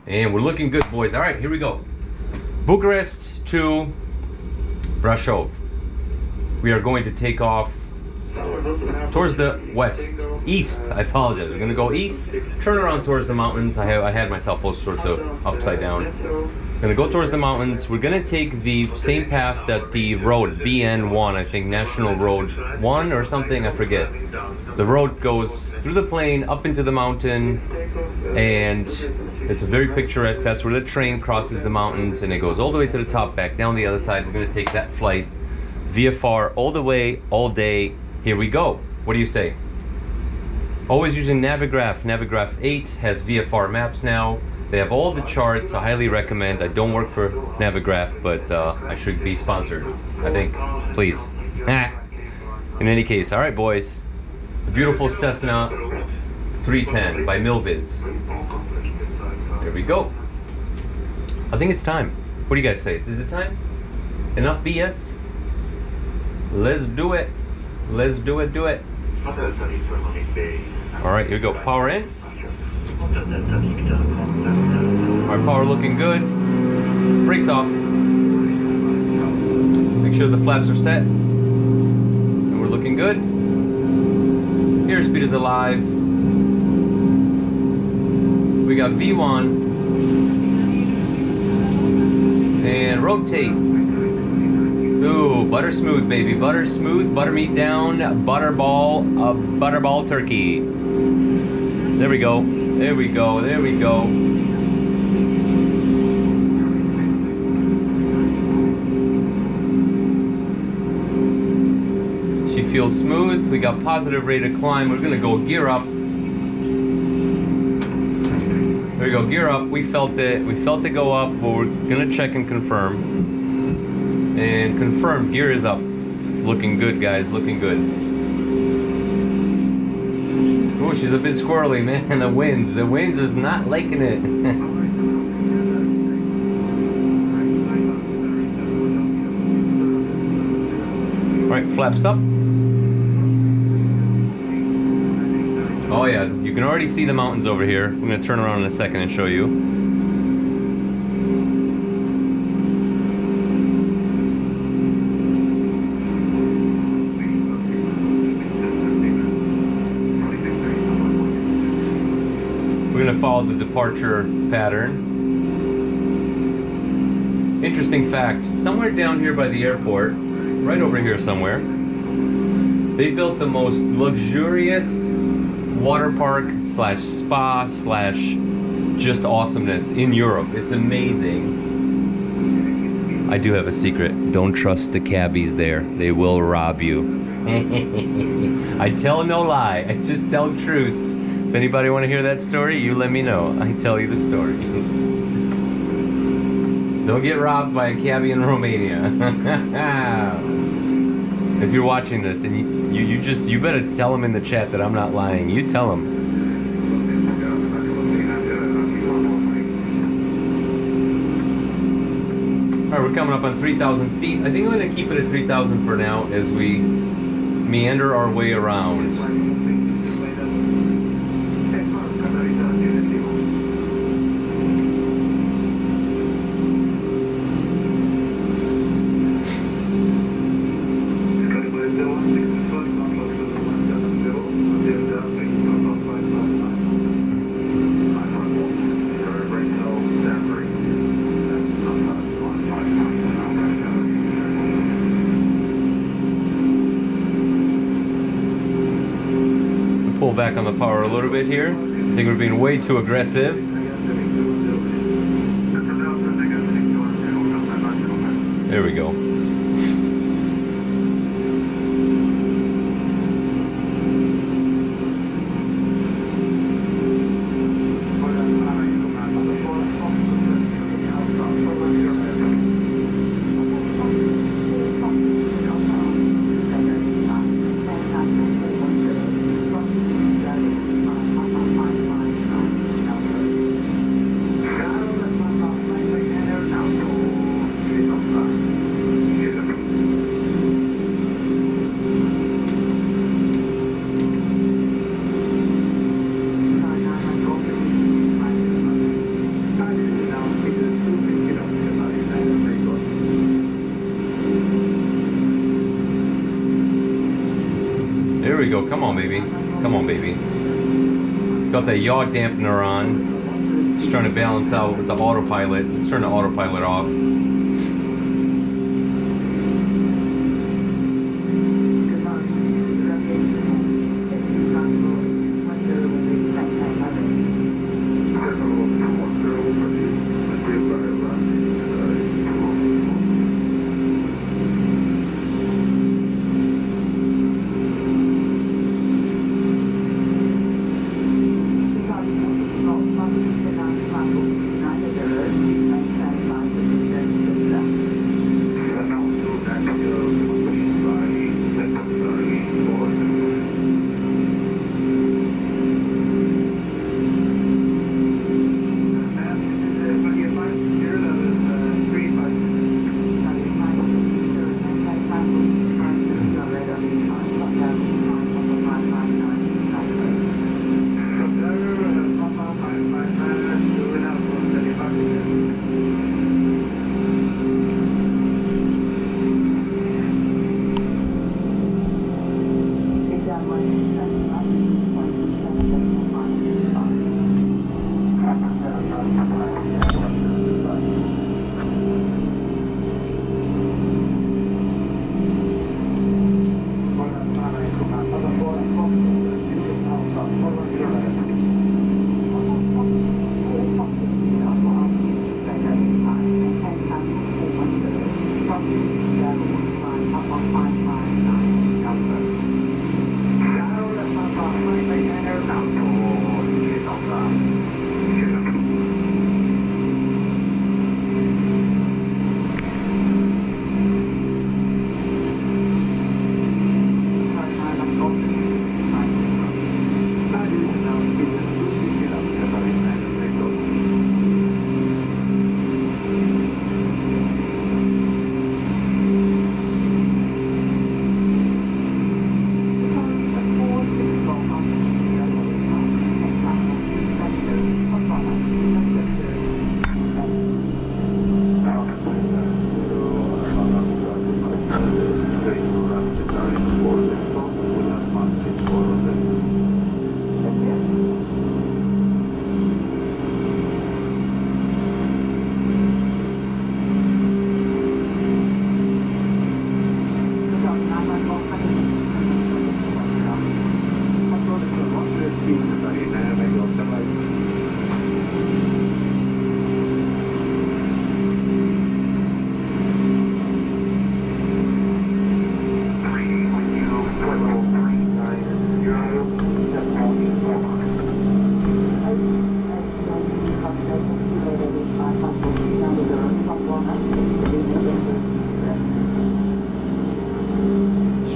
And we're looking good, boys. All right, here we go. Bucharest to Brasov. We are going to take off towards the east. I apologize. We're gonna go east, turn around towards the mountains. I had myself all sorts of upside down. Gonna go towards the mountains. We're gonna take the same path that the road BN1, I think National Road 1 or something, I forget. The road goes through the plain up into the mountain, and it's very picturesque. That's where the train crosses the mountains, and it goes all the way to the top, back down the other side. We're gonna take that flight VFR all the way, all day. Here we go. What do you say? Always using Navigraph. Navigraph 8 has VFR maps now. They have all the charts. I highly recommend. I don't work for Navigraph, but I should be sponsored, I think. Please. In any case, all right, boys. The beautiful Cessna 310 by Milviz. There we go. I think it's time. What do you guys say? Is it time? Enough BS? Let's do it. Let's do it, do it. All right, here we go. Power in. All right, power looking good. Brakes off. Make sure the flaps are set. And we're looking good. Airspeed is alive. We got V1. And rotate. Ooh, butter smooth, baby. Butter smooth, butter meat down, butterball turkey. There we go. There we go. There we go. She feels smooth. We got positive rate of climb. We're gonna go gear up. There we go, gear up. We felt it. We felt it go up, but we're gonna check and confirm. And confirmed, gear is up. Looking good, guys, looking good. Oh, she's a bit squirrely, man. The winds is not liking it. All right, flaps up. Oh yeah, you can already see the mountains over here. I'm gonna turn around in a second and show you. Follow the departure pattern. Interesting fact, somewhere down here by the airport, right over here somewhere, they built the most luxurious water park slash spa slash just awesomeness in Europe. It's amazing. I do have a secret. Don't trust the cabbies there. They will rob you. I tell no lie. I just tell truths. If anybody want to hear that story, you let me know. I tell you the story. Don't get robbed by a cabbie in Romania. If you're watching this, and you better tell them in the chat that I'm not lying. You tell them. All right, we're coming up on 3,000 feet. I think I'm going to keep it at 3,000 for now as we meander our way around. Back on the power a little bit here. I think we're being way too aggressive. There we go. go. Come on, baby. Come on, baby. It's got that yaw dampener on. It's trying to balance out with the autopilot. Let's turn the autopilot off.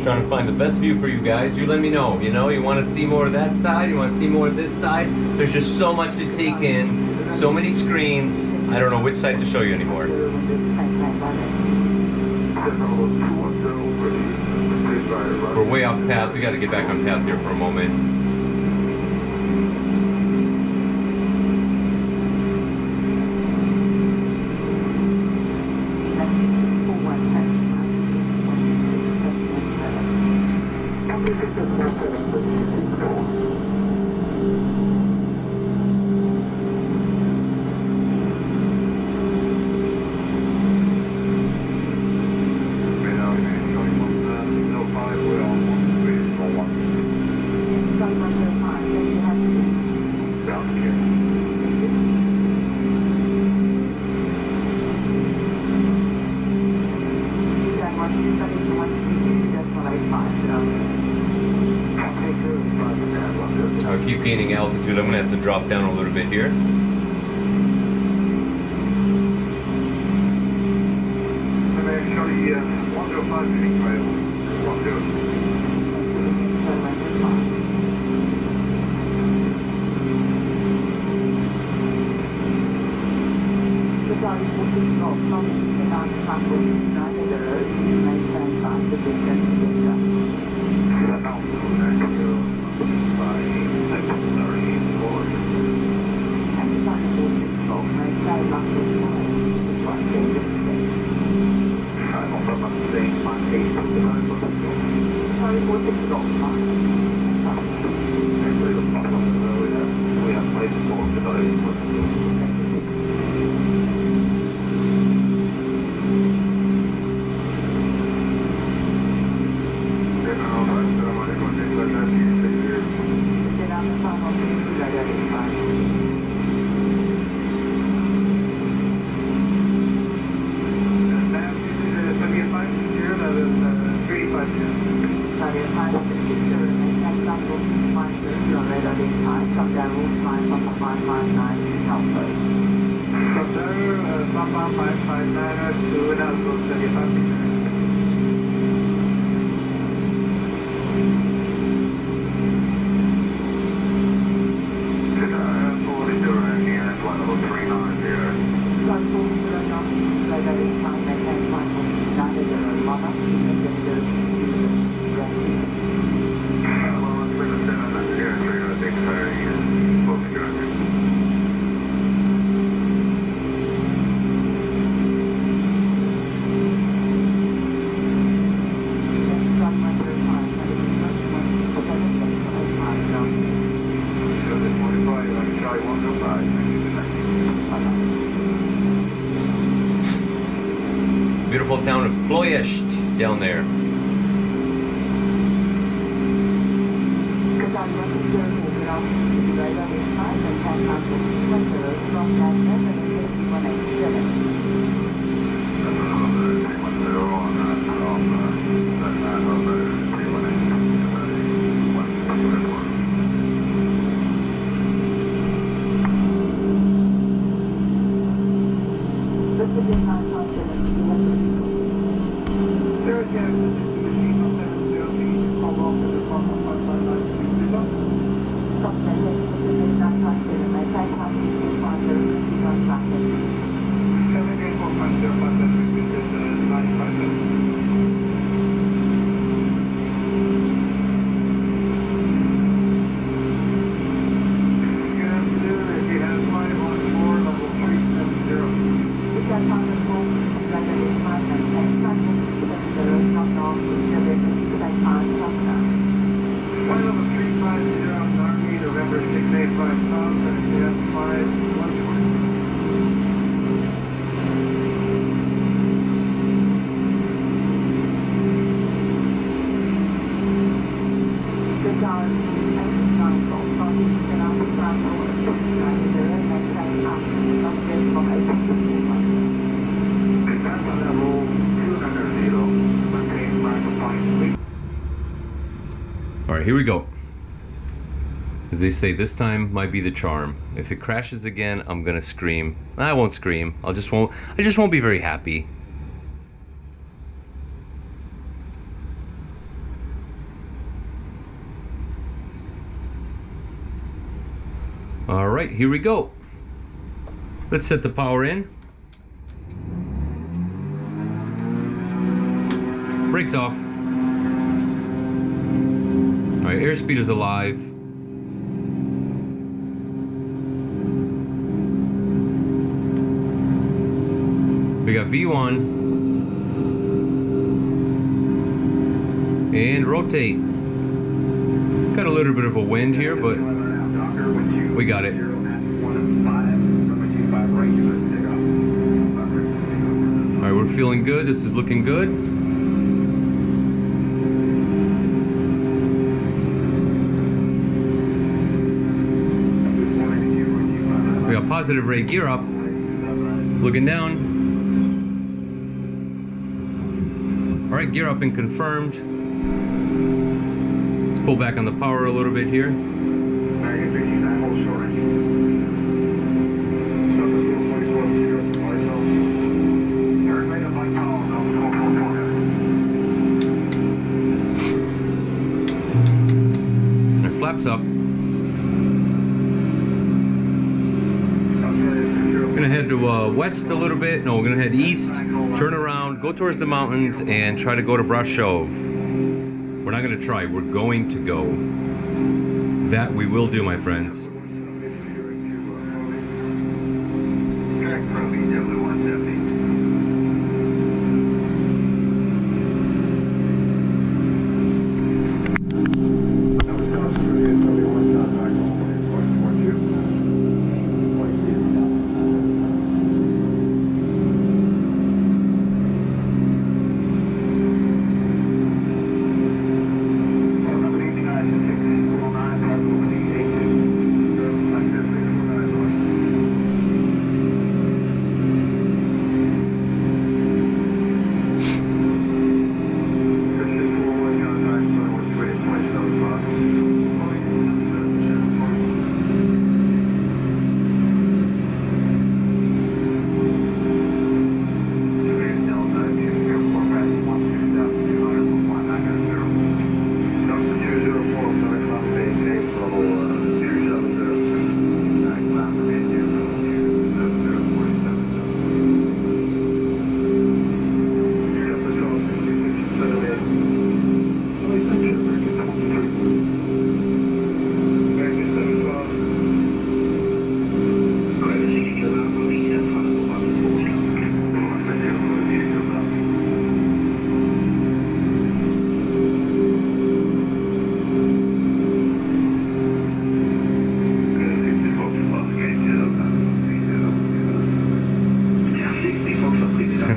Trying to find the best view for you guys. You let me know. You know, you want to see more of that side, you want to see more of this side. There's just so much to take in, so many screens. I don't know which side to show you anymore. We're way off path. We got to get back on path here for a moment. I'll keep gaining altitude. I'm going to have to drop down a little bit here. Beautiful town of Ploiești down there. Alright, here we go. As they say, this time might be the charm. If it crashes again, I'm gonna scream. I won't scream. I just won't be very happy. Alright, here we go. Let's set the power in. Brakes off. Alright, airspeed is alive. We got V1. And rotate. Got a little bit of a wind here, but we got it. Alright, we're feeling good. This is looking good. We got positive rate gear up. Looking down. Alright, gear up and confirmed. Let's pull back on the power a little bit here. And flaps up. Gonna head to west a little bit. No, we're gonna head east, turn around, go towards the mountains, and try to go to Brasov. We're not gonna try, we're going to go. That we will do, my friends.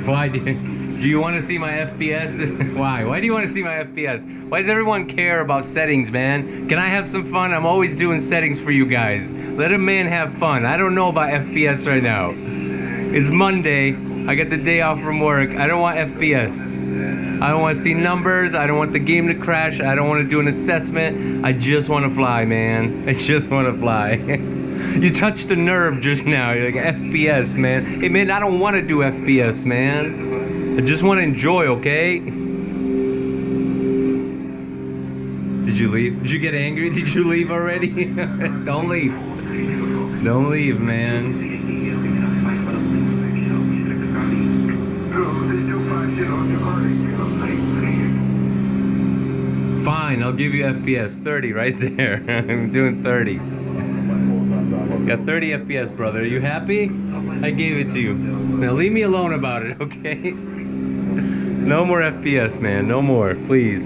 Why do you want to see my FPS? Why? Why do you want to see my FPS? Why does everyone care about settings, man? Can I have some fun? I'm always doing settings for you guys. Let a man have fun. I don't know about FPS right now. It's Monday. I get the day off from work. I don't want FPS. I don't want to see numbers. I don't want the game to crash. I don't want to do an assessment. I just want to fly, man. I just want to fly. You touched a nerve just now. You're like, FPS, man. Hey, man, I don't want to do FPS, man. I just want to enjoy, okay? Did you leave? Did you get angry? Did you leave already? Don't leave. Don't leave, man. Fine, I'll give you FPS. 30 right there. I'm doing 30. Got 30 FPS, brother. Are you happy? I gave it to you. Now leave me alone about it, okay? No more FPS, man. No more, please.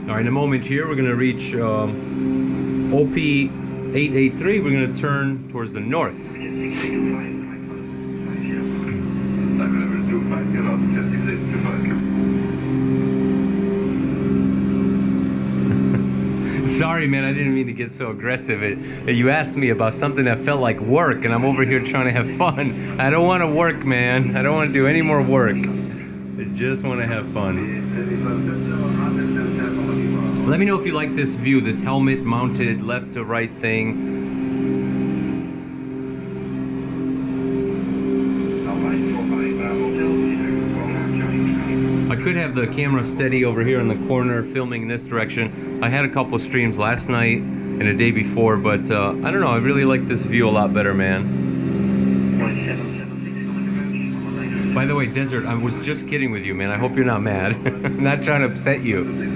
All right, in a moment here, we're gonna reach OP 883. We're gonna turn towards the north. Sorry, man, I didn't mean to get so aggressive. You asked me about something that felt like work, and I'm over here trying to have fun. I don't want to work, man. I don't want to do any more work. I just want to have fun. Let me know if you like this view, this helmet-mounted left-to-right thing. I could have the camera steady over here in the corner, filming in this direction. I had a couple streams last night and the day before, but I don't know, I really like this view a lot better, man. By the way, Desert, I was just kidding with you, man. I hope you're not mad. I'm not trying to upset you.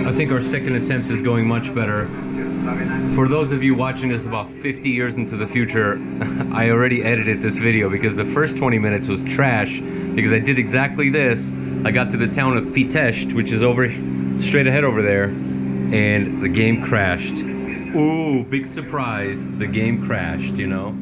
I think our second attempt is going much better. For those of you watching this about 50 years into the future, I already edited this video because the first 20 minutes was trash because I did exactly this. I got to the town of Pitești, which is over straight ahead over there, and the game crashed. Ooh, big surprise, the game crashed, you know.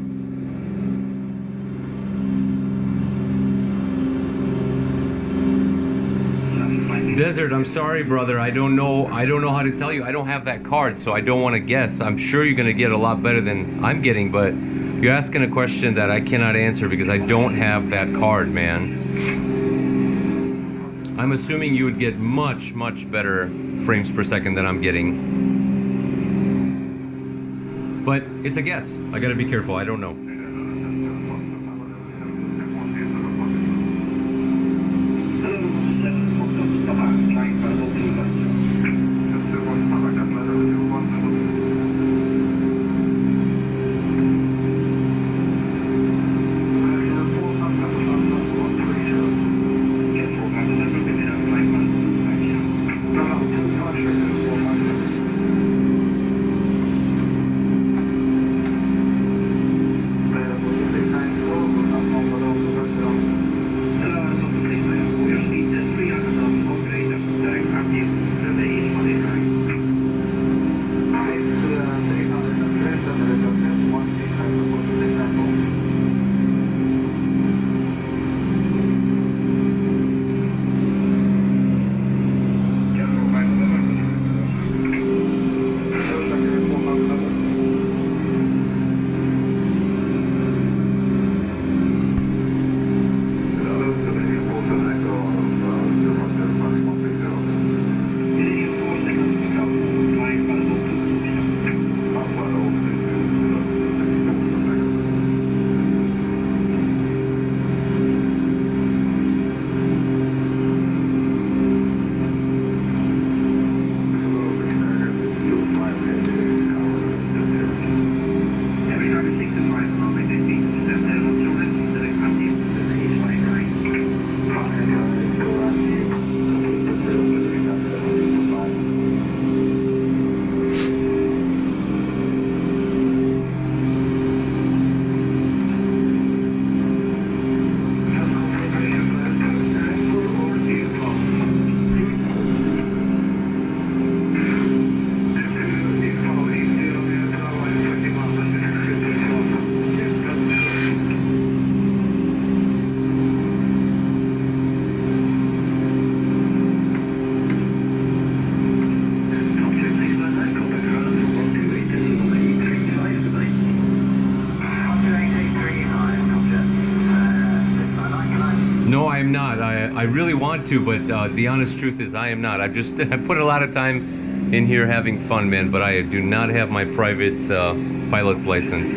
Desert, I'm sorry, brother. I don't know how to tell you. I don't have that card, so I don't want to guess. I'm sure you're gonna get a lot better than I'm getting, but you're asking a question that I cannot answer because I don't have that card, man. I'm assuming you would get much, much better frames per second than I'm getting. But it's a guess. I gotta be careful. I don't know. I really want to, but the honest truth is I am not. I put a lot of time in here having fun, man, but I do not have my private pilot's license.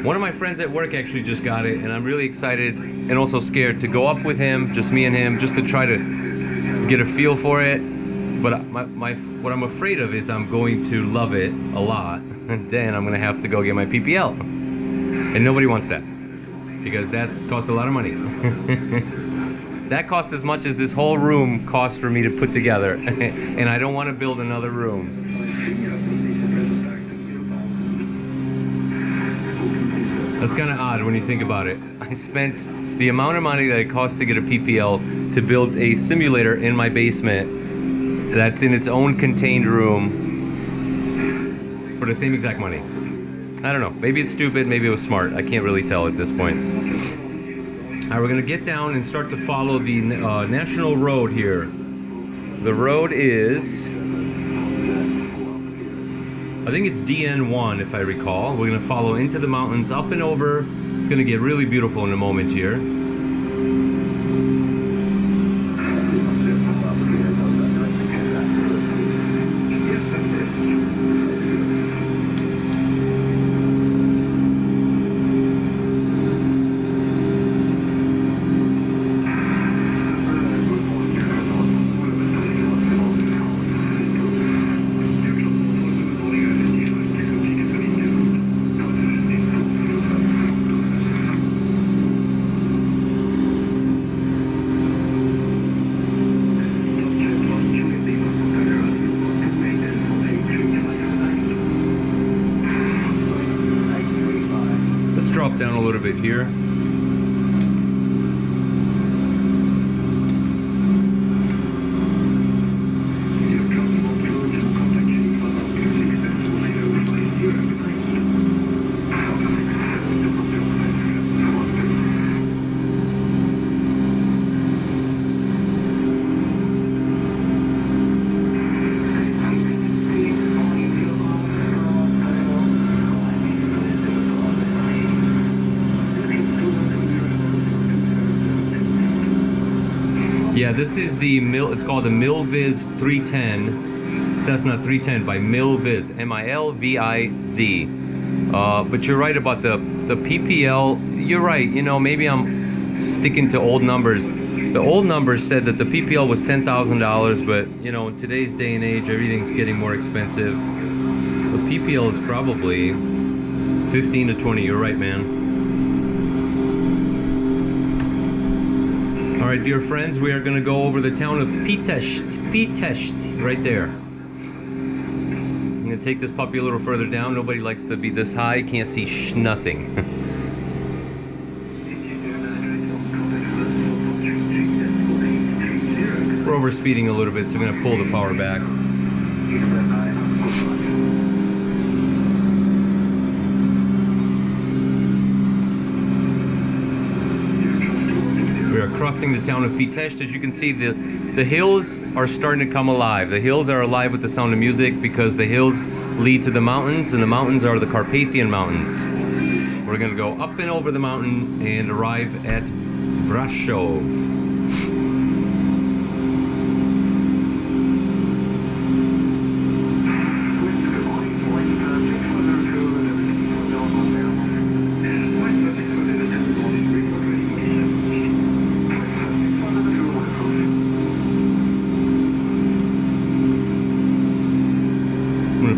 One of my friends at work actually just got it, and I'm really excited and also scared to go up with him, just me and him, just to try to get a feel for it. But what I'm afraid of is I'm going to love it a lot, and then I'm going to have to go get my PPL. And nobody wants that, because that costs a lot of money. That cost as much as this whole room cost for me to put together. And I don't want to build another room. That's kind of odd when you think about it. I spent the amount of money that it cost to get a PPL to build a simulator in my basement that's in its own contained room for the same exact money. I don't know. Maybe it's stupid, maybe it was smart. I can't really tell at this point. Alright, we're gonna get down and start to follow the national road here. The road is, I think it's DN1 if I recall. We're gonna follow into the mountains, up and over. It's gonna get really beautiful in a moment here. Down a little bit here. Yeah, this is the it's called the Milviz 310, Cessna 310 by Milviz, M-I-L-V-I-Z. But you're right about the PPL. You're right, you know, maybe I'm sticking to old numbers. The old numbers said that the PPL was $10,000, but you know, in today's day and age, everything's getting more expensive. The PPL is probably 15 to 20. You're right, man. All right, dear friends, we are going to go over the town of Pitești, right there. I'm going to take this puppy a little further down. Nobody likes to be this high. Can't see nothing. We're over speeding a little bit, so I'm going to pull the power back. Crossing the town of Pitești. As you can see, the hills are starting to come alive. The hills are alive with the sound of music because the hills lead to the mountains, and the mountains are the Carpathian Mountains. We're going to go up and over the mountain and arrive at Brasov.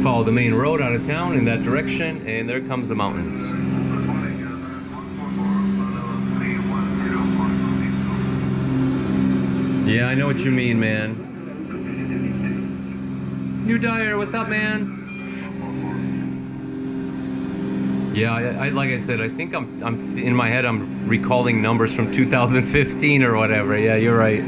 Follow the main road out of town in that direction, and there comes the mountains. Yeah, I know what you mean, man. New Dyer, what's up, man? Yeah, I like I said, I think I'm in my head, I'm recalling numbers from 2015 or whatever. Yeah, you're right.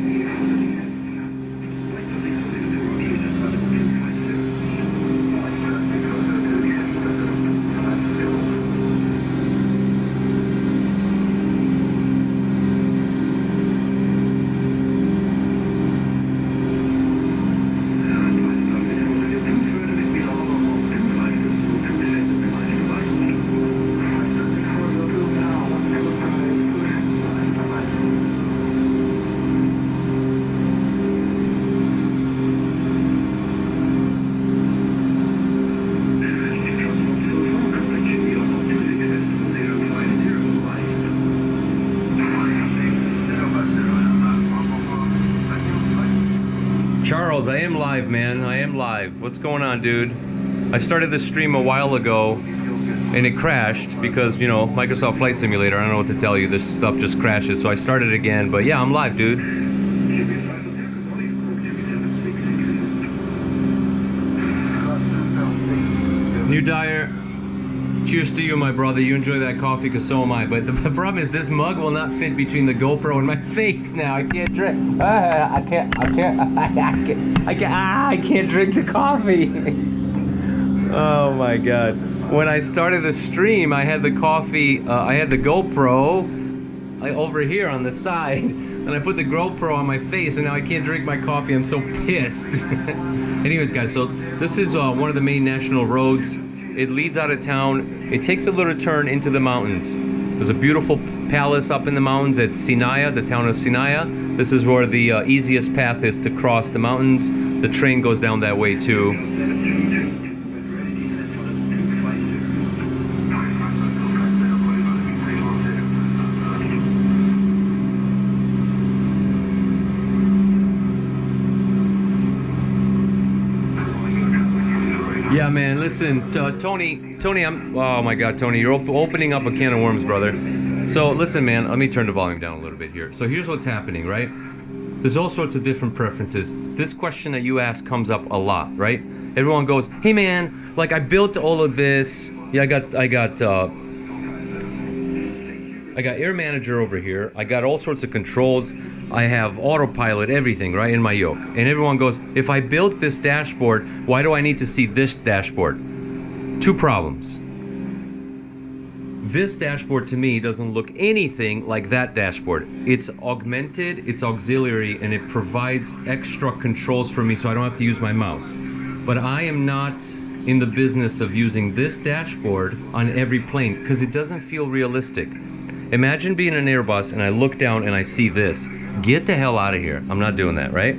Charles, I am live, man. I am live. What's going on, dude? I started this stream a while ago and it crashed because, you know, Microsoft Flight Simulator, I don't know what to tell you. This stuff just crashes, so I started again. But yeah, I'm live, dude. New Dyer, cheers to you, my brother. You enjoy that coffee, because so am I. But the problem is this mug will not fit between the GoPro and my face now. I can't drink. I can't drink the coffee. Oh my God. When I started the stream, I had the coffee, I had the GoPro over here on the side, and I put the GoPro on my face, and now I can't drink my coffee. I'm so pissed. Anyways, guys, so this is one of the main national roads. It leads out of town. It takes a little turn into the mountains. There's a beautiful palace up in the mountains at Sinaya, the town of Sinaya. This is where the easiest path is to cross the mountains. The train goes down that way too. Yeah, man, listen, Tony, oh my God, Tony, you're opening up a can of worms, brother. So, listen, man, let me turn the volume down a little bit here. So here's what's happening, right? There's all sorts of different preferences. This question that you ask comes up a lot, right? Everyone goes, hey, man, like, I built all of this. Yeah, I got Air Manager over here. I got all sorts of controls. I have autopilot, everything, right, in my yoke. And everyone goes, if I built this dashboard, why do I need to see this dashboard? Two problems. This dashboard to me doesn't look anything like that dashboard. It's augmented, it's auxiliary, and it provides extra controls for me so I don't have to use my mouse. But I am not in the business of using this dashboard on every plane because it doesn't feel realistic. Imagine being an Airbus and I look down and I see this. Get the hell out of here. I'm not doing that, right?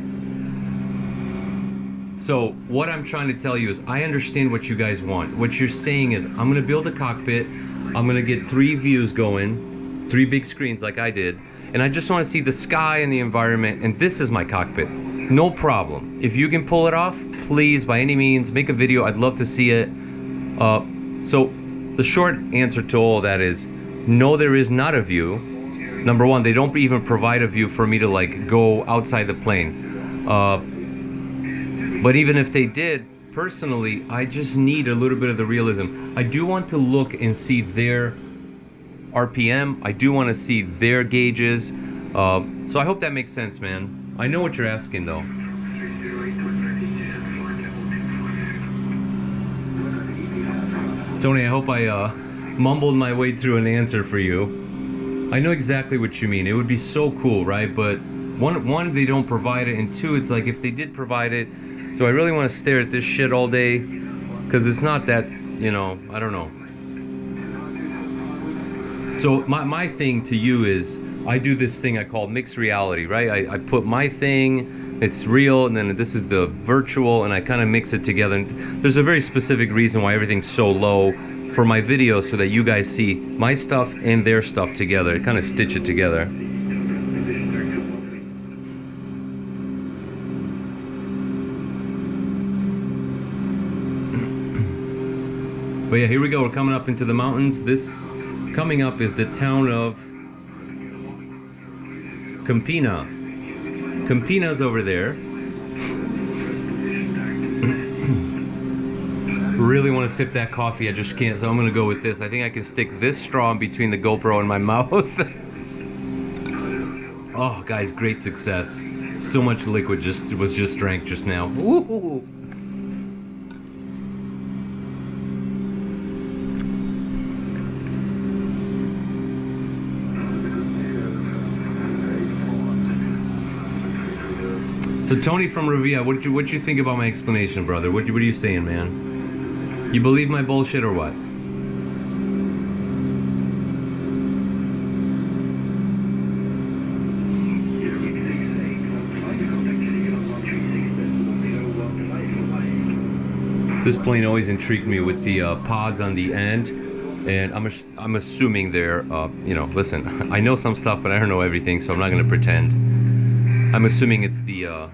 So what I'm trying to tell you is I understand what you guys want. What you're saying is I'm gonna build a cockpit, I'm gonna get 3 views going, 3 big screens like I did, and I just wanna see the sky and the environment, and this is my cockpit. No problem. If you can pull it off, please, by any means, make a video. I'd love to see it. So the short answer to all that is, no, there is not a view. Number one, they don't even provide a view for me to like go outside the plane. But even if they did, personally, I just need a little bit of the realism. I do want to look and see their RPM. I do want to see their gauges. So I hope that makes sense, man. I know what you're asking though. Tony, I hope I mumbled my way through an answer for you. I know exactly what you mean. It would be so cool, right? But one, they don't provide it, and two, it's like if they did provide it, do I really want to stare at this shit all day? Because it's not that, you know, I don't know. So my thing to you is, I do this thing I call mixed reality, right? I put my thing, it's real, and then this is the virtual, and I kind of mix it together. And there's a very specific reason why everything's so low for my videos, so that you guys see my stuff and their stuff together, kind of stitch it together. But yeah, here we go, we're coming up into the mountains. This coming up is the town of Campina. Campina's over there. Really want to sip that coffee, I just can't, so I'm gonna go with this. I think I can stick this straw in between the GoPro and my mouth. Oh, guys, great success. So much liquid was just drank just now. Woo-hoo-hoo. So Tony from Revia, what you think about my explanation, brother? What are you saying, man? You believe my bullshit or what? This plane always intrigued me with the pods on the end, and I'm assuming they're, you know, listen, I know some stuff, but I don't know everything, so I'm not gonna pretend. I'm assuming it's the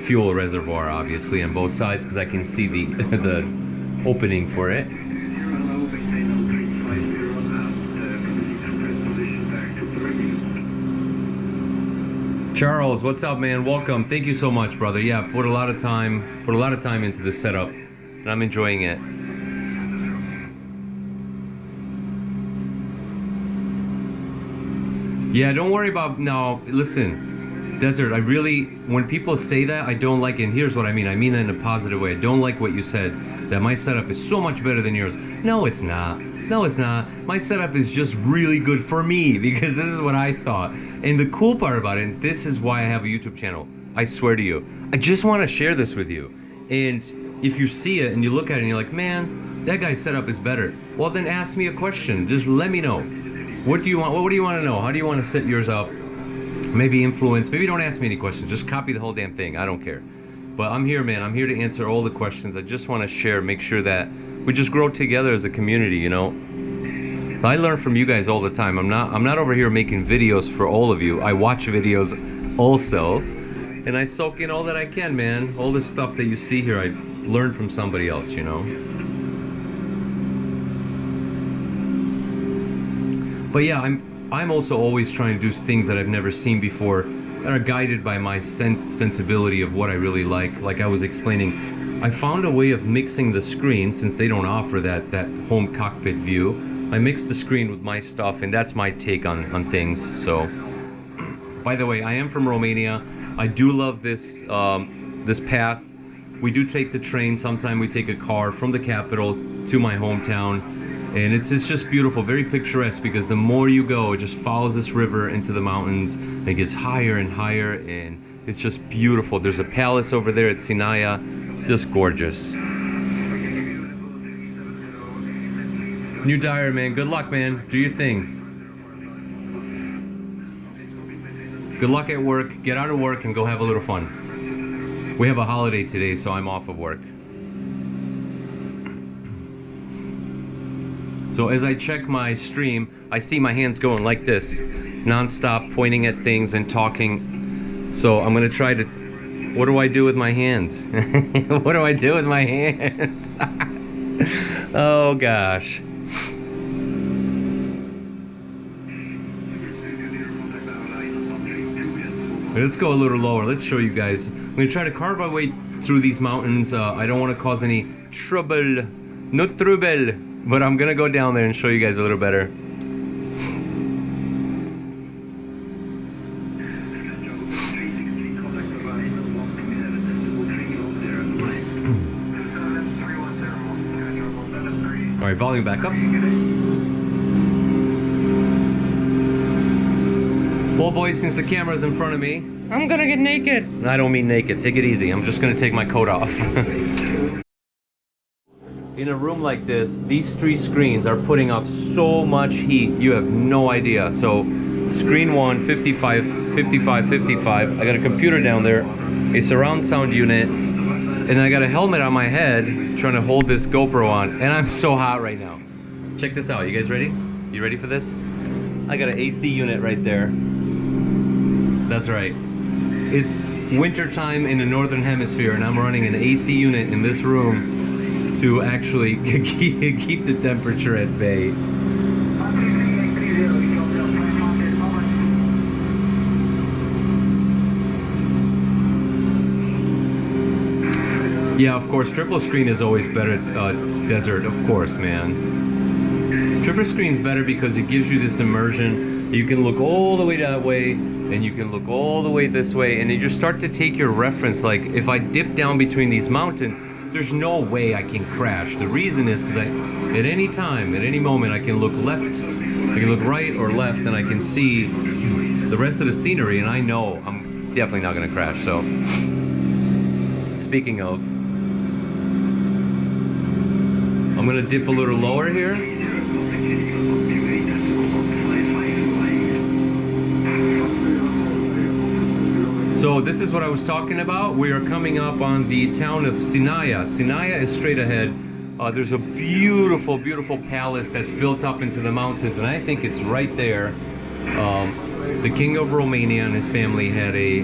fuel reservoir, obviously, on both sides because I can see the the opening for it. Charles, what's up, man? Welcome. Thank you so much, brother. Yeah, put a lot of time into this setup, and I'm enjoying it. Yeah, don't worry about now. Listen, Desert, I really, when people say that, I don't like it. And here's what I mean. I mean that in a positive way. I don't like what you said, that my setup is so much better than yours. No, it's not. No, it's not. My setup is just really good for me because this is what I thought. And the cool part about it, and this is why I have a YouTube channel, I swear to you, I just want to share this with you. And if you see it and you look at it and you're like, man, that guy's setup is better. Well, then ask me a question. Just let me know. What do you want? What do you want to know? How do you want to set yours up? Maybe influence. Maybe don't ask me any questions. Just copy the whole damn thing. I don't care. But I'm here, man. I'm here to answer all the questions. I just want to share, make sure that we just grow together as a community, you know. I learn from you guys all the time. I'm not over here making videos for all of you. I watch videos also, and I soak in all that I can, man. All this stuff that you see here, I learned from somebody else, you know. But yeah, I'm also always trying to do things that I've never seen before that are guided by my sensibility of what I really like. Like I was explaining, I found a way of mixing the screen, since they don't offer that home cockpit view. I mixed the screen with my stuff, and that's my take on things. So, by the way, I am from Romania. I do love this this path. We do take the train. Sometimes we take a car from the capital to my hometown. And it's just beautiful, very picturesque, because the more you go, it just follows this river into the mountains, and it gets higher and higher, and it's just beautiful. There's a palace over there at Sinaia, just gorgeous. New Dyer, man, good luck, man. Do your thing. Good luck at work. Get out of work and go have a little fun. We have a holiday today, so I'm off of work. So as I check my stream, I see my hands going like this, non-stop, pointing at things and talking. So I'm gonna try to, what do I do with my hands? What do I do with my hands? Oh gosh. Let's go a little lower. Let's show you guys. I'm gonna try to carve my way through these mountains. I don't want to cause any trouble. No trouble. But I'm gonna go down there and show you guys a little better. All right, volume back up. Well, boys, since the camera's in front of me, I'm gonna get naked. I don't mean naked, take it easy. I'm just gonna take my coat off. In a room like this, these three screens are putting off so much heat, you have no idea. So, screen 1, 55, 55, 55. I got a computer down there, a surround sound unit, and I got a helmet on my head trying to hold this GoPro on, and I'm so hot right now. Check this out, you guys ready? You ready for this? I got an AC unit right there. That's right. It's winter time in the northern hemisphere, and I'm running an AC unit in this room to actually keep the temperature at bay. Yeah, of course, triple screen is always better, Desert, of course, man. Triple screen's better because it gives you this immersion. You can look all the way that way, and you can look all the way this way, and you just start to take your reference. Like, if I dip down between these mountains, there's no way I can crash. The reason is because at any time, at any moment, I can look left, I can look right or left, and I can see the rest of the scenery, and I know I'm definitely not gonna crash. So, speaking of, I'm gonna dip a little lower here. So this is what I was talking about. We are coming up on the town of Sinaia. Sinaia is straight ahead. There's a beautiful, beautiful palace that's built up into the mountains, and I think it's right there. The king of Romania and his family had a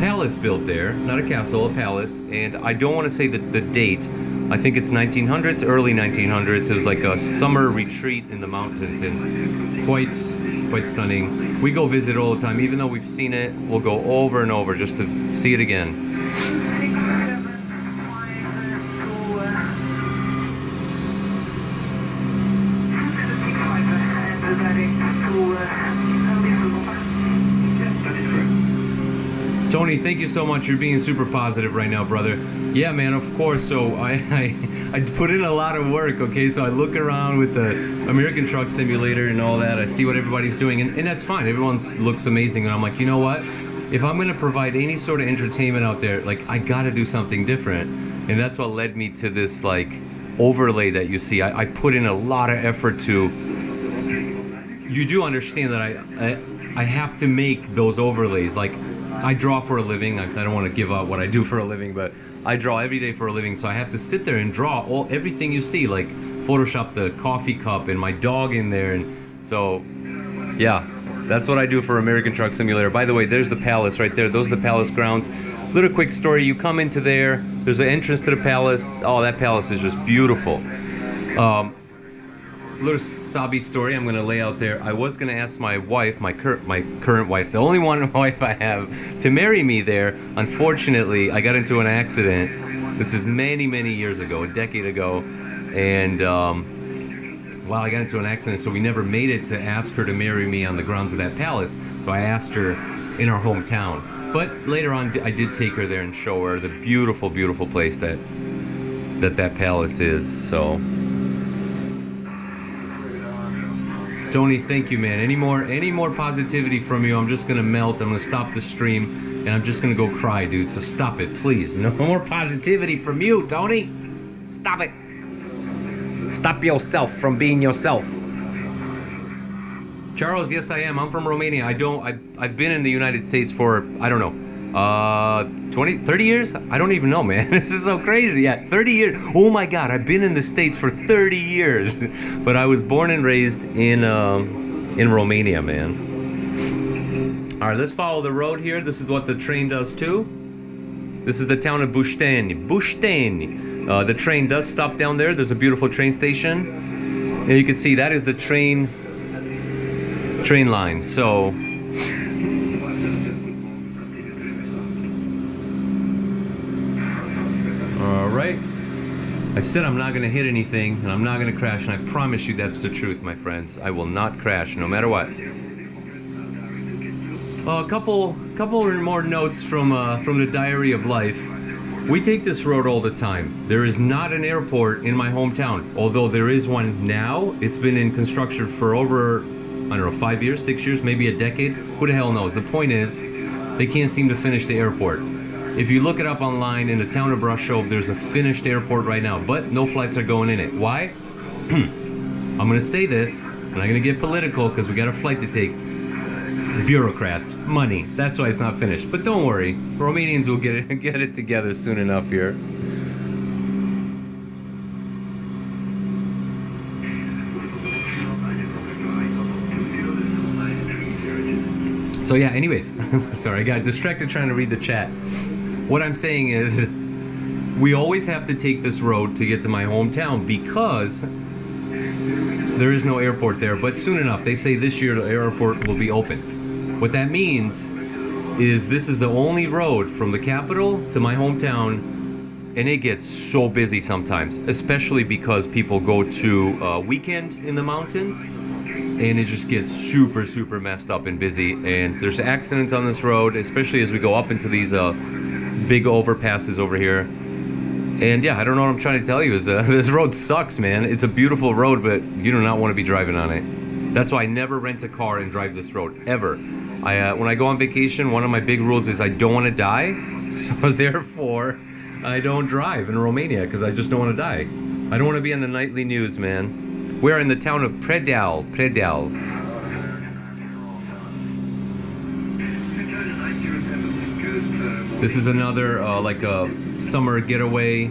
palace built there, not a castle, a palace, and I don't want to say the date. I think it's 1900s, early 1900s. It was like a summer retreat in the mountains, and quite stunning. We go visit all the time, even though we've seen it. We'll go over and over just to see it again. Tony, thank you so much. You're being super positive right now, brother. Yeah, man, of course. So I put in a lot of work, okay? So I look around with the American Truck Simulator and all that. I see what everybody's doing, and that's fine. Everyone looks amazing, and I'm like, you know what? If I'm gonna provide any sort of entertainment out there, like, I gotta do something different. And that's what led me to this, like, overlay that you see. I put in a lot of effort to... You do understand that I have to make those overlays. Like, I draw for a living. I don't want to give out what I do for a living, but I draw every day for a living, so I have to sit there and draw everything you see, like Photoshop the coffee cup and my dog in there. And so, yeah, that's what I do for American Truck Simulator. By the way, there's the palace right there. Those are the palace grounds. Little quick story, you come into there, there's an entrance to the palace. Oh, that palace is just beautiful. Little sobby story I'm going to lay out there. I was going to ask my wife, my current wife, the only one wife I have, to marry me there. Unfortunately, I got into an accident. This is many years ago, a decade ago, and well, I got into an accident, so we never made it to ask her to marry me on the grounds of that palace. So I asked her in our hometown. But later on, I did take her there and show her the beautiful place that palace is. So, Tony, thank you, man. Any more positivity from you, I'm just gonna melt. I'm gonna stop the stream, and I'm just gonna go cry, dude. So stop it, please. No more positivity from you, Tony. Stop it. Stop yourself from being yourself. Charles, yes, I am. I'm from Romania. I've been in the United States for, I don't know, 30 years? I don't even know, man. This is so crazy. Yeah, 30 years. Oh my God, I've been in the States for 30 years. But I was born and raised in Romania, man. All right, let's follow the road here. This is what the train does too. This is the town of Bucharest. The train does stop down there. There's a beautiful train station. And you can see that is the train line. So all right, I said I'm not gonna hit anything and I'm not gonna crash, and I promise you that's the truth, my friends. I will not crash no matter what. A couple more notes from the diary of life. We take this road all the time. There is not an airport in my hometown, although there is one now. It's been in construction for over, I don't know, 5 years, 6 years, maybe a decade. Who the hell knows? The point is, they can't seem to finish the airport. If you look it up online, in the town of Brasov, there's a finished airport right now, but no flights are going in it. Why? I'm gonna say this, and I'm gonna get political because we got a flight to take. Bureaucrats, money. That's why it's not finished. But don't worry, Romanians will get it together soon enough here. So yeah, anyways, sorry, I got distracted trying to read the chat. What I'm saying is, we always have to take this road to get to my hometown because there is no airport there, but soon enough, they say this year the airport will be open. What that means is this is the only road from the capital to my hometown, and it gets so busy sometimes, especially because people go to a weekend in the mountains, and it just gets super messed up and busy, and there's accidents on this road, especially as we go up into these big overpasses over here. And yeah, I don't know what I'm trying to tell you is this road sucks, man. It's a beautiful road, but you do not want to be driving on it. That's why I never rent a car and drive this road, ever. When I go on vacation, one of my big rules is I don't want to die, so therefore I don't drive in Romania because I just don't want to die. I don't want to be on the nightly news, man. We're in the town of Predeal. This is another like a summer getaway.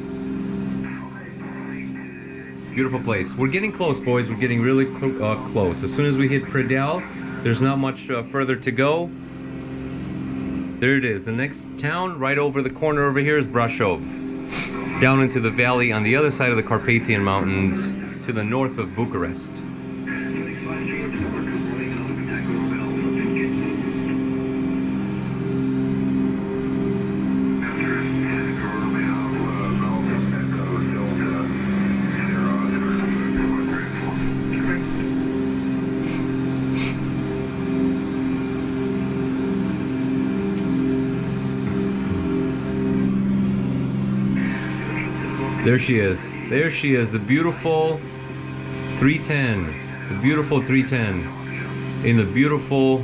Beautiful place. We're getting close, boys. We're getting really close. As soon as we hit Predeal, there's not much further to go. There it is. The next town right over the corner over here is Brasov. Down into the valley on the other side of the Carpathian Mountains to the north of Bucharest. There she is. There she is, the beautiful 310. The beautiful 310 in the beautiful,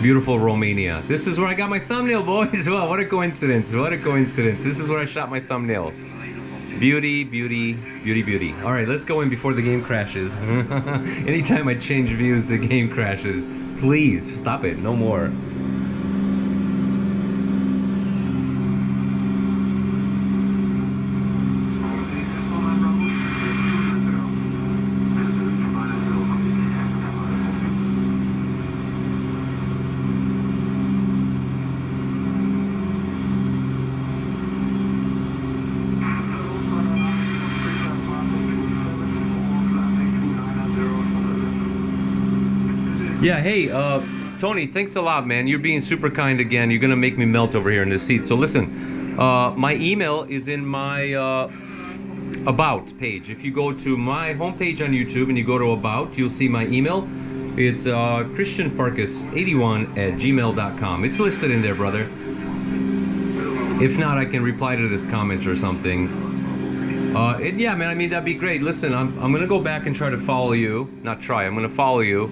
beautiful Romania. This is where I got my thumbnail, boys. Wow, what a coincidence. What a coincidence. This is where I shot my thumbnail. Beauty, beauty, beauty, beauty. All right, let's go in before the game crashes. Anytime I change views, the game crashes. Please, stop it. No more. Yeah, hey, Tony, thanks a lot, man. You're being super kind again. You're gonna make me melt over here in this seat. So listen, my email is in my About page. If you go to my homepage on YouTube and you go to About, you'll see my email. It's christianfarkas81@gmail.com. It's listed in there, brother. If not, I can reply to this comment or something. Yeah, man, I mean, that'd be great. Listen, I'm gonna go back and try to follow you. Not try, I'm gonna follow you.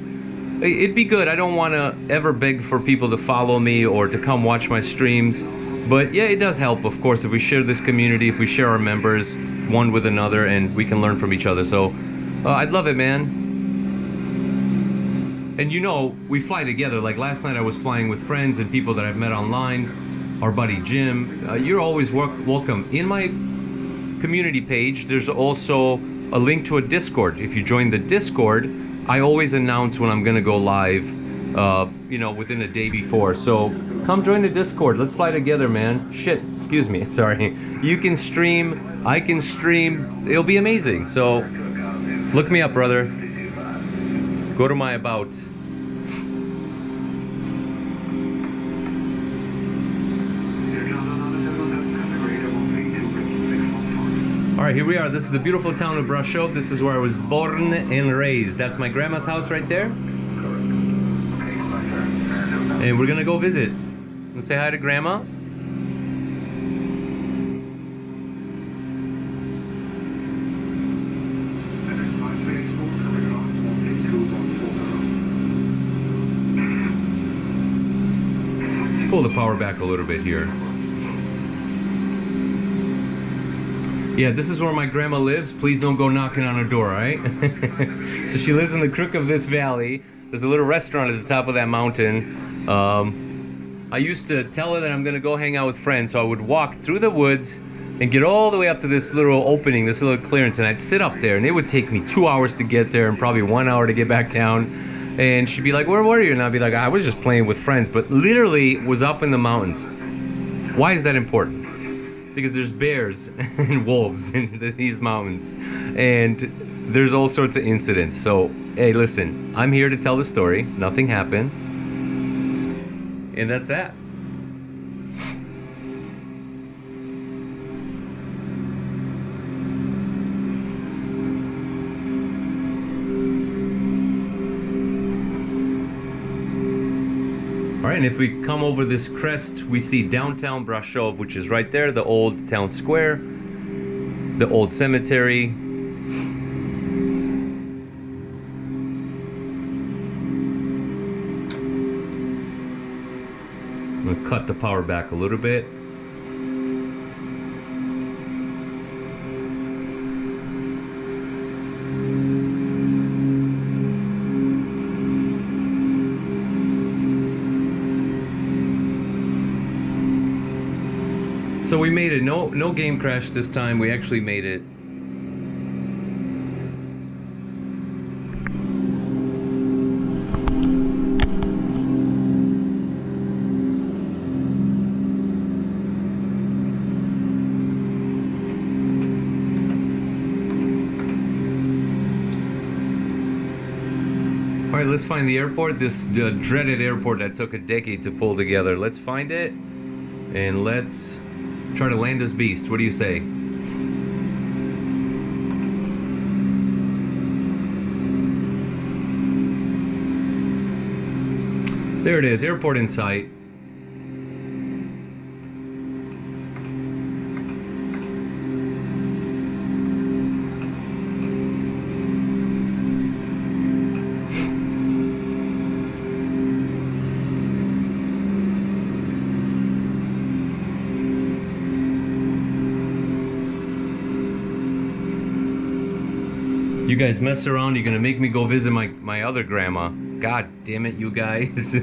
It'd be good. I don't want to ever beg for people to follow me or to come watch my streams. But yeah, it does help, of course, if we share this community, if we share our members one with another, and we can learn from each other. So I'd love it, man. And you know, we fly together. Like last night I was flying with friends and people that I've met online. Our buddy Jim. You're always welcome. In my community page, there's also a link to a Discord. If you join the Discord, I always announce when I'm gonna go live, you know, within a day before. So come join the Discord. Let's fly together, man. Shit, excuse me. Sorry. You can stream. I can stream. It'll be amazing. So look me up, brother. Go to my About. Alright, here we are. This is the beautiful town of Brasov. This is where I was born and raised. That's my grandma's house right there. And we're gonna go visit. Wanna say hi to Grandma? Let's pull the power back a little bit here. Yeah, this is where my grandma lives. Please don't go knocking on her door, alright? So she lives in the crook of this valley. There's a little restaurant at the top of that mountain. I used to tell her that I'm gonna go hang out with friends, so I would walk through the woods and get all the way up to this little opening, this little clearance, and I'd sit up there, and it would take me 2 hours to get there and probably 1 hour to get back down. And she'd be like, where were you? And I'd be like, I was just playing with friends, but literally was up in the mountains. Why is that important? Because there's bears and wolves in these mountains, and there's all sorts of incidents. So hey, listen, I'm here to tell the story. Nothing happened, and that's that. All right, and if we come over this crest, we see downtown Brasov, which is right there, the old town square, the old cemetery. I'm gonna cut the power back a little bit. So we made it. No game crash this time. We actually made it. All right, let's find the airport. The dreaded airport that took a decade to pull together. Let's find it, and let's try to land this beast. What do you say? There it is, airport in sight. You guys mess around, you're gonna make me go visit my other grandma. God damn it, you guys. I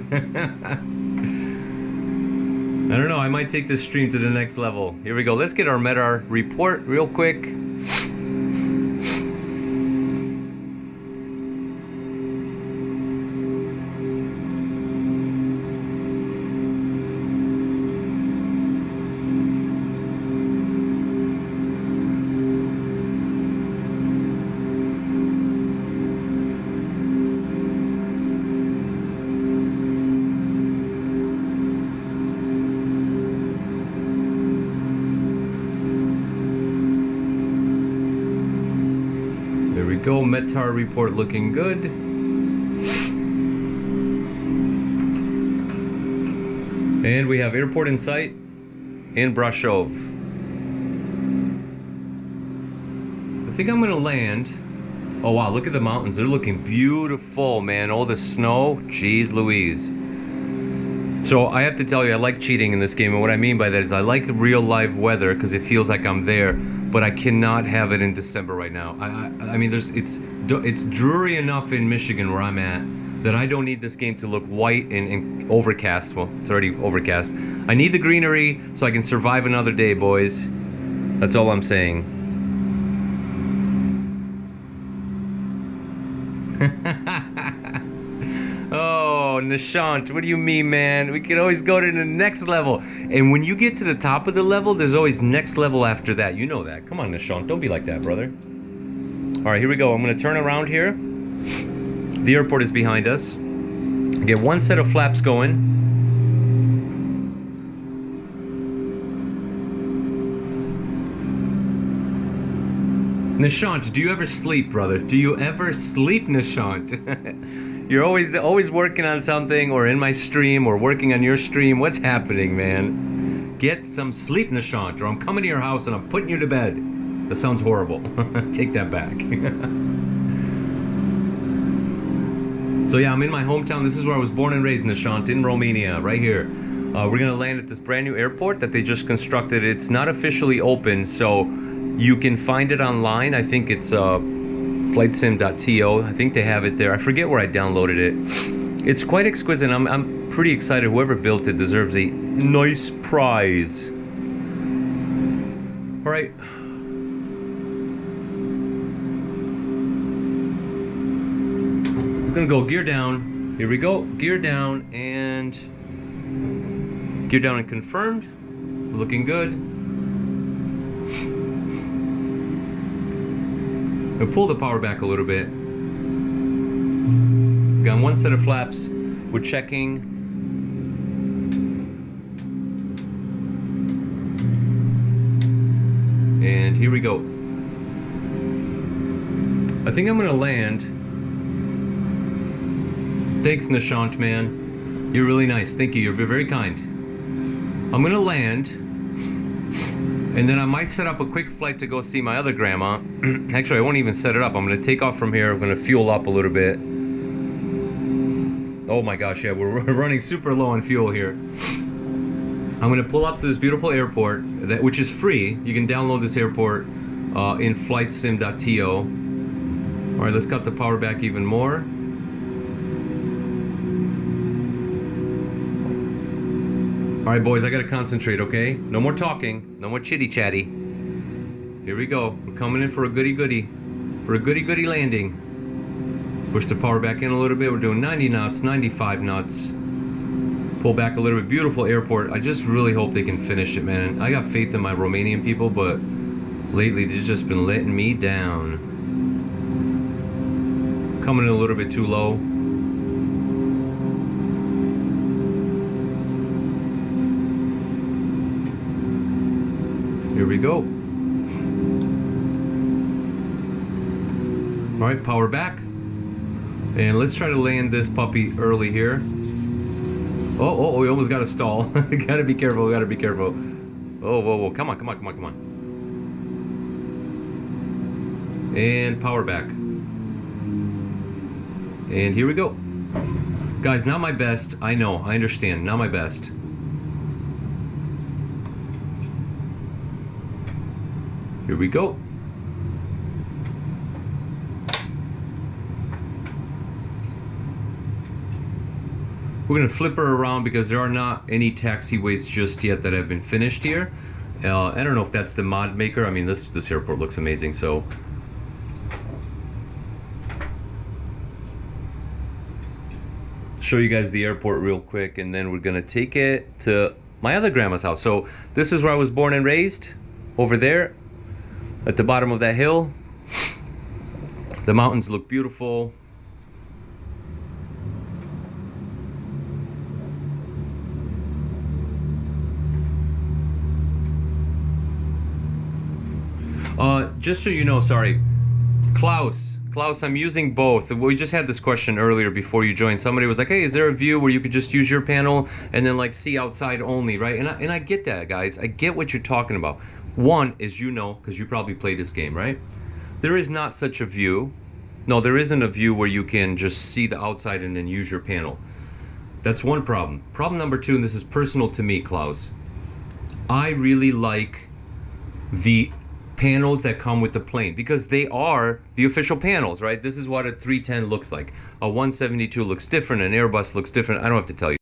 don't know, I might take this stream to the next level. Here we go, let's get our METAR report real quick. Go, METAR report looking good. And we have airport in sight in Brasov. I think I'm gonna land. Oh wow, look at the mountains. They're looking beautiful, man. All the snow, jeez Louise. So I have to tell you, I like cheating in this game, and what I mean by that is I like real live weather because it feels like I'm there, but I cannot have it in December right now. I mean, it's dreary enough in Michigan where I'm at that I don't need this game to look white and overcast. Well, it's already overcast. I need the greenery so I can survive another day, boys. That's all I'm saying. Oh, Nishant, what do you mean, man? We can always go to the next level. And when you get to the top of the level, there's always next level after that. You know that. Come on, Nishant, don't be like that, brother. All right, here we go. I'm going to turn around here. The airport is behind us. Get one set of flaps going. Nishant, do you ever sleep, brother? Do you ever sleep, Nishant? You're always working on something, or in my stream, or working on your stream. What's happening, man? Get some sleep, Nishant, or I'm coming to your house and I'm putting you to bed. That sounds horrible. Take that back. So yeah, I'm in my hometown. This is where I was born and raised, Nishant, in Romania, right here. We're gonna land at this brand new airport that they just constructed. It's not officially open, so you can find it online. I think it's flightsim.to. I think they have it there. I forget where I downloaded it. It's quite exquisite. I'm pretty excited. Whoever built it deserves a nice prize. All right. It's gonna go gear down. Here we go. Gear down and confirmed. Looking good. We'll pull the power back a little bit. Got one set of flaps. We're checking. And here we go. I think I'm gonna land. Thanks, Nishant, man. You're really nice. Thank you. You're very kind. I'm gonna land. And then I might set up a quick flight to go see my other grandma. Actually, I won't even set it up. I'm gonna take off from here. I'm gonna fuel up a little bit. Oh my gosh, yeah, we're running super low on fuel here. I'm gonna pull up to this beautiful airport, which is free. You can download this airport in flightsim.to. All right, let's cut the power back even more. All right, boys, I gotta concentrate, okay? No more talking, no more chitty-chatty. Here we go. We're coming in for a goody-goody. For a goody-goody landing. Push the power back in a little bit. We're doing 90 knots, 95 knots. Pull back a little bit. Beautiful airport. I just really hope they can finish it, man. I got faith in my Romanian people, but lately they've just been letting me down. Coming in a little bit too low. Here we go. All right, power back. And let's try to land this puppy early here. Oh, we almost got a stall. Gotta be careful, gotta be careful. Oh, whoa, come on. And power back. And here we go. Guys, not my best. I know, I understand, not my best. Here we go. We're gonna flip her around because there are not any taxiways just yet that have been finished here. I don't know if that's the mod maker. I mean, this airport looks amazing, so. Show you guys the airport real quick, and then we're gonna take it to my other grandma's house. So this is where I was born and raised, over there at the bottom of that hill. The mountains look beautiful. Just so you know, sorry, Klaus, I'm using both. We just had this question earlier before you joined. Somebody was like, hey, is there a view where you could just use your panel and then like see outside only, right? And I get that, guys. I get what you're talking about. One is, you know, because you probably played this game, right? There is not such a view. No, there isn't a view where you can just see the outside and then use your panel. That's one problem. Problem number two, and this is personal to me, Klaus. I really like the panels that come with the plane because they are the official panels, right? This is what a 310 looks like. A 172 looks different, an Airbus looks different. I don't have to tell you.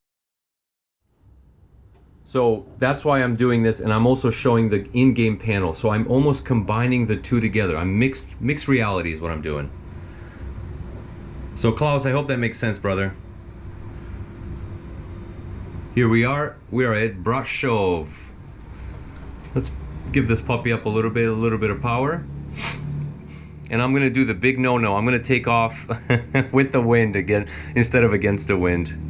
So that's why I'm doing this, and I'm also showing the in-game panel. So I'm almost combining the two together. I'm mixed reality is what I'm doing. So Klaus, I hope that makes sense, brother. Here we are at Brasov. Let's give this puppy up a little bit of power. And I'm gonna do the big no-no. I'm gonna take off with the wind again instead of against the wind.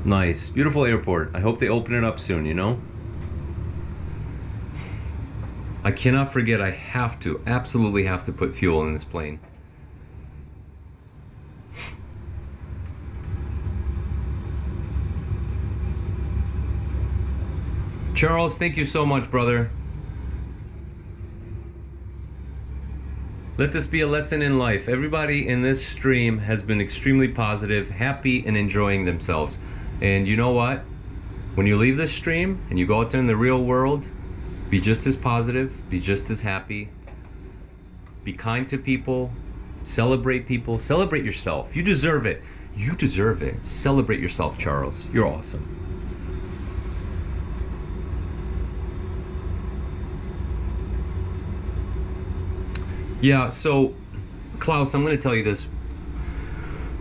Nice, beautiful airport. I hope they open it up soon, you know? I cannot forget, I have to, absolutely have to put fuel in this plane. Charles, thank you so much, brother. Let this be a lesson in life. Everybody in this stream has been extremely positive, happy, and enjoying themselves. And you know what? When you leave this stream and you go out there in the real world, be just as positive, be just as happy, be kind to people, celebrate yourself. You deserve it. You deserve it. Celebrate yourself, Charles. You're awesome. Yeah, so Klaus, I'm going to tell you this.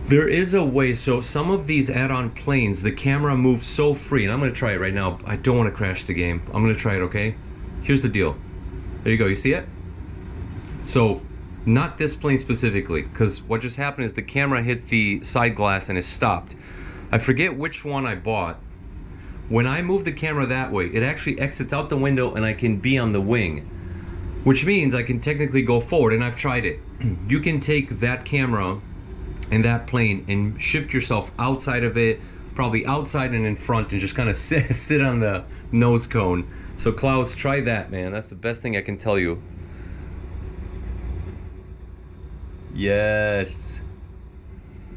There is a way, so some of these add-on planes, the camera moves so free, and I'm going to try it right now. I don't want to crash the game. I'm going to try it, okay? Here's the deal. There you go, you see it? So, not this plane specifically, because what just happened is the camera hit the side glass and it stopped. I forget which one I bought. When I move the camera that way, it actually exits out the window and I can be on the wing, which means I can technically go forward, and I've tried it. You can take that camera and that plane and shift yourself outside of it, probably outside and in front, and just kind of sit on the nose cone. So Klaus, try that, man. That's the best thing I can tell you. Yes.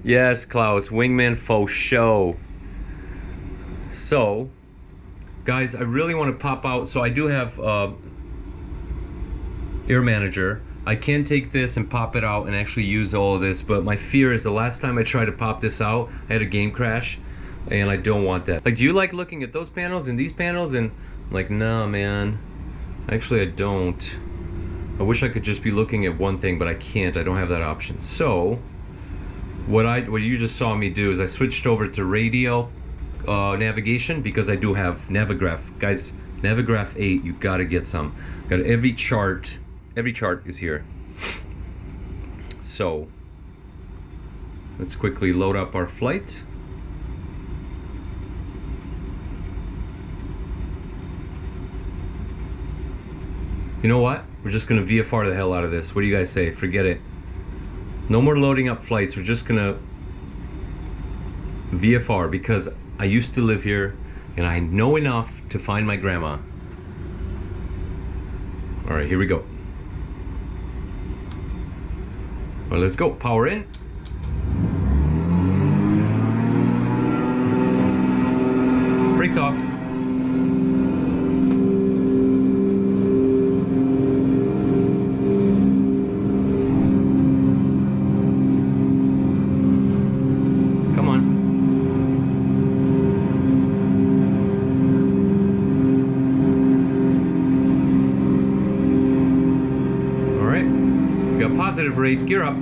Yes, Klaus, wingman faux show. So, guys, I really want to pop out. So I do have Air Manager. I can take this and pop it out and actually use all of this, but my fear is the last time I tried to pop this out, I had a game crash, and I don't want that. Like, do you like looking at those panels and these panels? And I'm like, nah, man. Actually, I don't. I wish I could just be looking at one thing, but I can't. I don't have that option. So, what you just saw me do is I switched over to radio navigation, because I do have Navigraph. Guys, Navigraph 8, you gotta get some. Got every chart is here. So let's quickly load up our flight. You know what? We're just gonna VFR the hell out of this. What do you guys say? Forget it. No more loading up flights. We're just gonna VFR because I used to live here and I know enough to find my grandma. All right, here we go. Well, let's go. Power in. Brakes off. Come on. All right. We got positive rate. Gear up.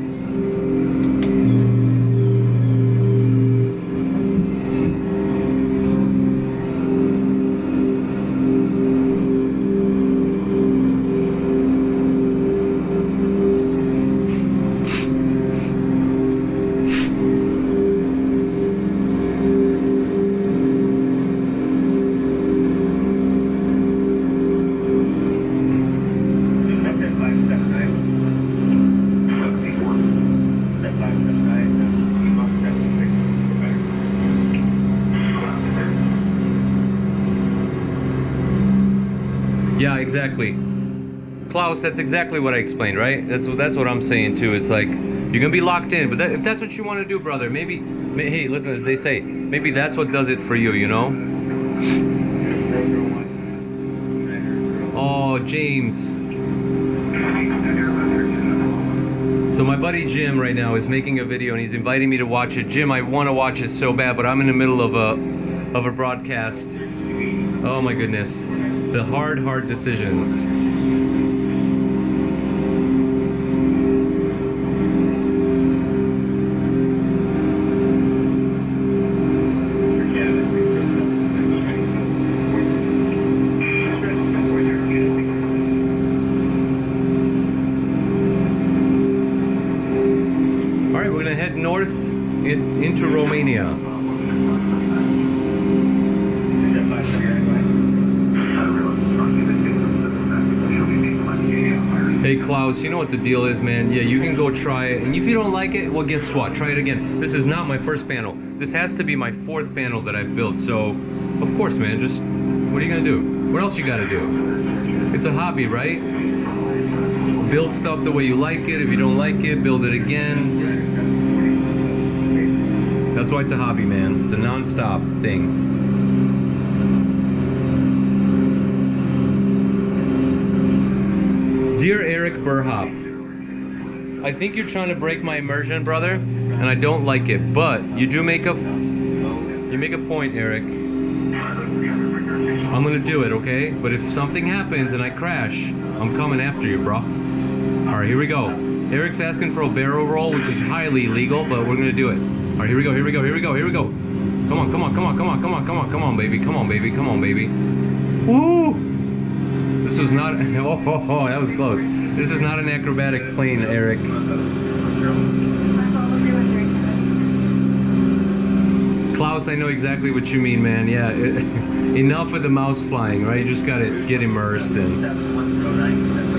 Yeah, exactly. Klaus, that's exactly what I explained, right? That's what I'm saying too. It's like you're gonna be locked in, but if that's what you want to do, brother, maybe hey, listen, as they say, maybe that's what does it for you, you know? Oh, James. So my buddy Jim right now is making a video and he's inviting me to watch it. Jim, I want to watch it so bad, but I'm in the middle of a broadcast. Oh my goodness. The hard decisions. All right, we're gonna head north into Romania. Hey Klaus, you know what the deal is, man. Yeah, you can go try it, and if you don't like it, well, guess what? Try it again. This is not my first panel. This has to be my 4th panel that I've built, so of course, man, just what are you gonna do? What else you gotta do? It's a hobby, right? Build stuff the way you like it. If you don't like it, build it again. That's why it's a hobby, man. It's a non-stop thing. Dear Eric Burhop, I think you're trying to break my immersion, brother, and I don't like it. But you make a point, Eric. I'm gonna do it, okay? But if something happens and I crash, I'm coming after you, bro. All right, here we go. Eric's asking for a barrel roll, which is highly illegal, but we're gonna do it. All right, here we go. Here we go. Here we go. Here we go. Come on, come on, come on, come on, come on, come on, come on, baby, come on, baby, come on, baby. Woo! This was not, oh, that was close. This is not an acrobatic plane, Eric. Klaus, I know exactly what you mean, man. Yeah, enough with the mouse flying, right? You just gotta get immersed. And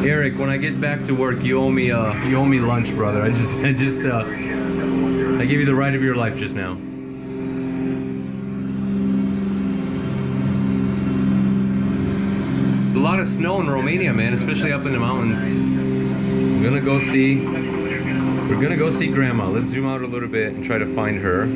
Eric, when I get back to work, you owe me lunch, brother. I gave you the ride of your life just now. There's a lot of snow in Romania, man, especially up in the mountains. We're gonna go see Grandma. Let's zoom out a little bit and try to find her.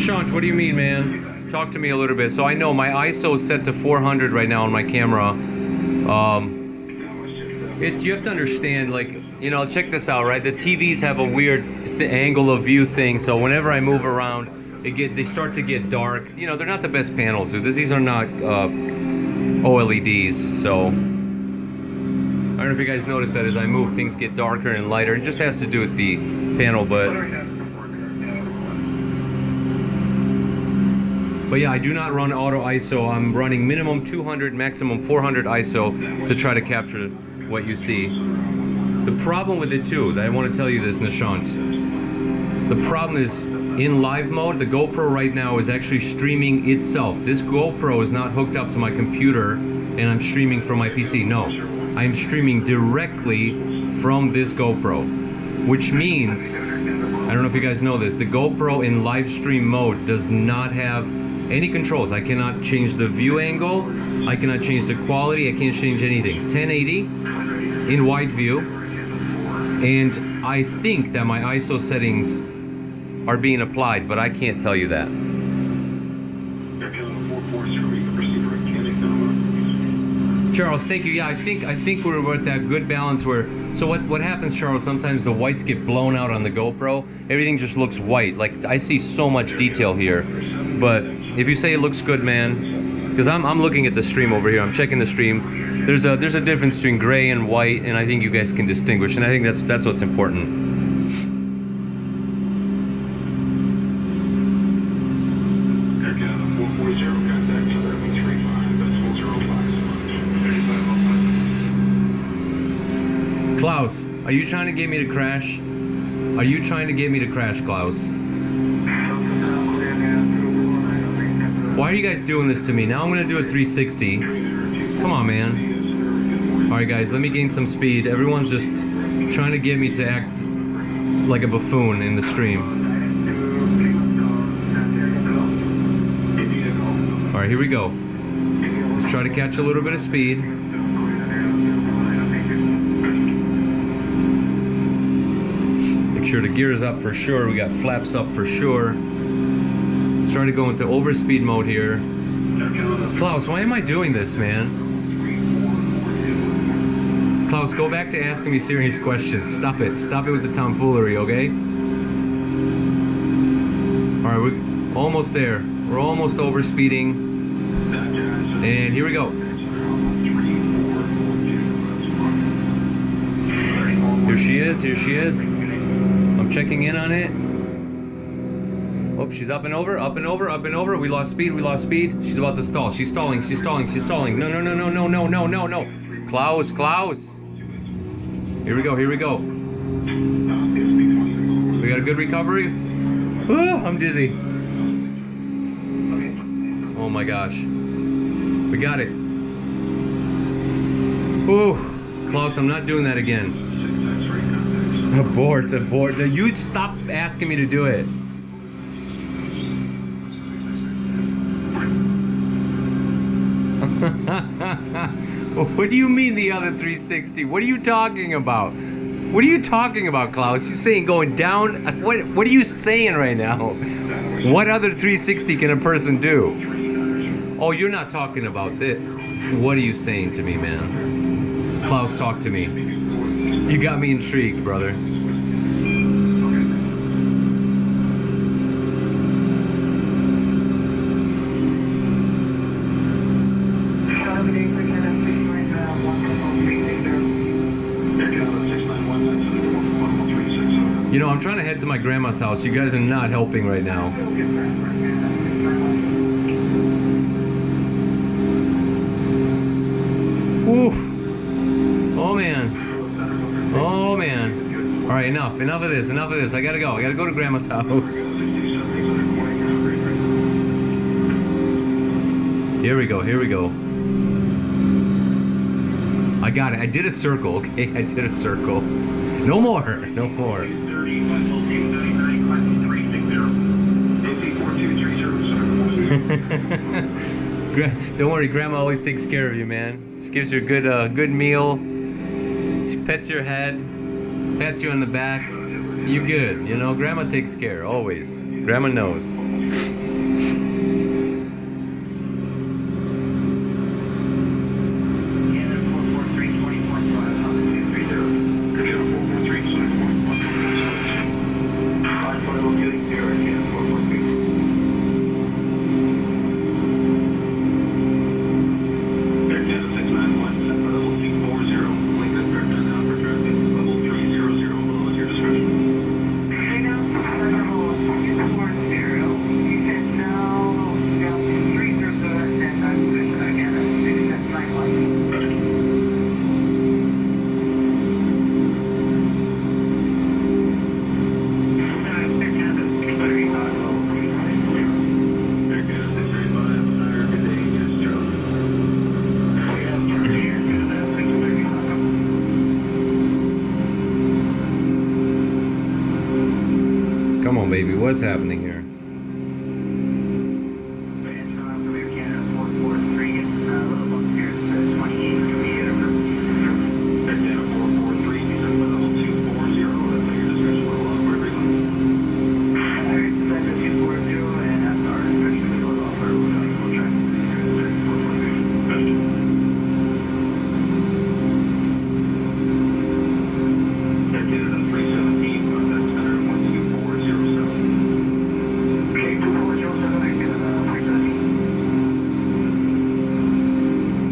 Nishant, what do you mean, man? Talk to me a little bit. So I know my ISO is set to 400 right now on my camera. You have to understand, like, you know, check this out, right? The TVs have a weird angle of view thing, so whenever I move around, they start to get dark. You know, they're not the best panels, dude. These are not OLEDs, so I don't know if you guys noticed that as I move, things get darker and lighter. It just has to do with the panel, but yeah, I do not run auto ISO. I'm running minimum 200, maximum 400 ISO to try to capture what you see. The problem with it too, I want to tell you this, Nishant. The problem is, in live mode, the GoPro right now is actually streaming itself. This GoPro is not hooked up to my computer and I'm streaming from my PC. No, I'm streaming directly from this GoPro, which means, I don't know if you guys know this, the GoPro in live stream mode does not have any controls. I cannot change the view angle, I cannot change the quality, I can't change anything. 1080 in wide view, and I think that my ISO settings are being applied, but I can't tell you that. Charles, thank you. Yeah, I think we're at that good balance where, so what happens, Charles, sometimes the whites get blown out on the GoPro. Everything just looks white. Like, I see so much detail here. But if you say it looks good, man, because I'm looking at the stream over here, I'm checking the stream. There's a difference between gray and white, and I think you guys can distinguish, and I think that's what's important. Klaus, are you trying to get me to crash? Are you trying to get me to crash, Klaus? Why are you guys doing this to me? Now I'm gonna do a 360. Come on, man. Alright guys, let me gain some speed. Everyone's just trying to get me to act like a buffoon in the stream. Alright, here we go. Let's try to catch a little bit of speed. Make sure the gear is up for sure. We got flaps up for sure. Let's try to go into overspeed mode here. Klaus, why am I doing this, man? Klaus, go back to asking me serious questions. Stop it. Stop it with the tomfoolery, okay? Alright, we're almost there. We're almost overspeeding. And here we go. Here she is. Here she is. I'm checking in on it. Oh, she's up and over, up and over, up and over. We lost speed, we lost speed. She's about to stall. She's stalling, she's stalling, she's stalling. No, no, no, no, no, no, no, no, no. Klaus, Klaus. Here we go, here we go. We got a good recovery. Ooh, I'm dizzy. Oh my gosh. We got it. Ooh, Klaus, I'm not doing that again. Abort, abort. You stop asking me to do it. What do you mean the other 360? What are you talking about? What are you talking about, Klaus? You saying going down? What are you saying right now? What other 360 can a person do? Oh, you're not talking about this. What are you saying to me, man? Klaus, talk to me. You got me intrigued, brother. You know, I'm trying to head to my grandma's house. You guys are not helping right now. Oof. Oh man. Oh man. Alright, enough. Enough of this. Enough of this. I gotta go. I gotta go to grandma's house. Here we go. Here we go. I got it. I did a circle, okay? I did a circle. No more. No more. Don't worry, Grandma always takes care of you, man. She gives you a good meal. She pets your head, pats you on the back. You good, you know? Grandma takes care, always. Grandma knows. was happening here.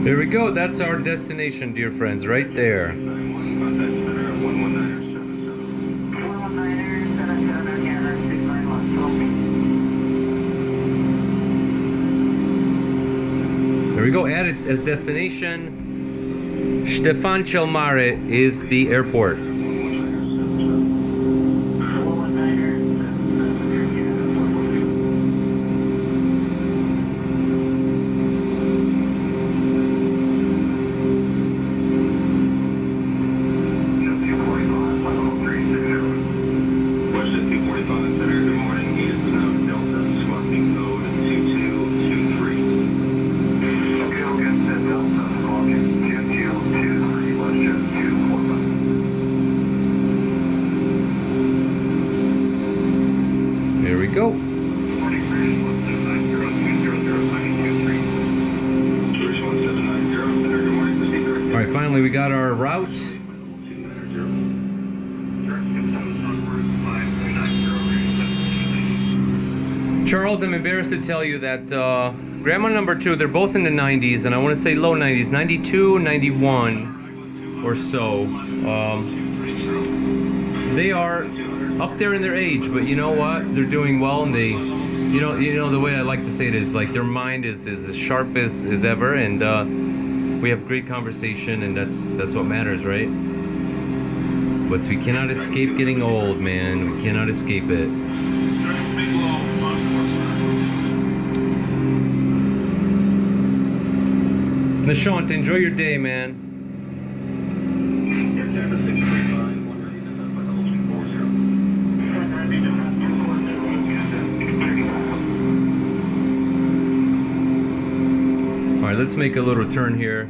There we go, that's our destination, dear friends, right there. There we go, added as destination. Ștefan cel Mare is the airport. Go. All right, finally we got our route. Charles, I'm embarrassed to tell you that grandma number 2, they're both in the 90s, and I want to say low 90s, 92, 91 or so. They are up there in their age, but you know what? They're doing well, and they, you know, the way I like to say it is like their mind is as sharp as ever, and we have great conversation, and that's what matters, right? But we cannot escape getting old, man. We cannot escape it. Nishant, enjoy your day, man. Alright, let's make a little turn here,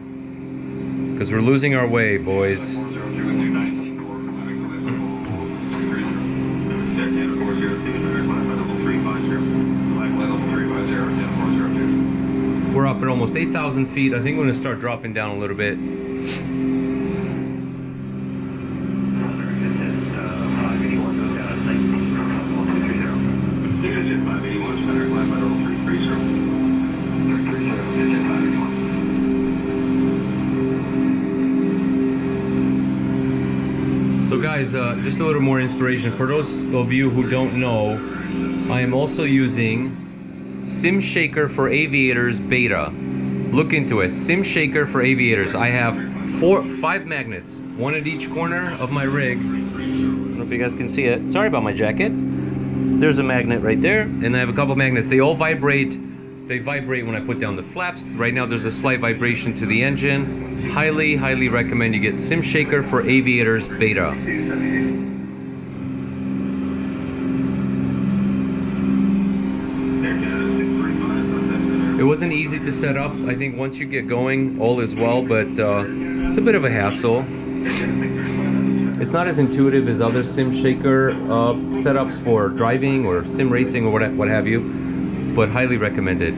because we're losing our way, boys. We're up at almost 8,000 feet. I think we're going to start dropping down a little bit. So guys, just a little more inspiration. For those of you who don't know, I am also using SimShaker for Aviators Beta. Look into it. SimShaker for Aviators. I have 5 magnets, one at each corner of my rig. I don't know if you guys can see it. Sorry about my jacket. There's a magnet right there, and I have a couple magnets. They all vibrate. They vibrate when I put down the flaps. Right now there's a slight vibration to the engine. Highly, highly recommend you get SimShaker for Aviators Beta. It wasn't easy to set up. I think once you get going, all is well, but it's a bit of a hassle. It's not as intuitive as other SimShaker setups for driving or sim racing or what have you, but highly recommended.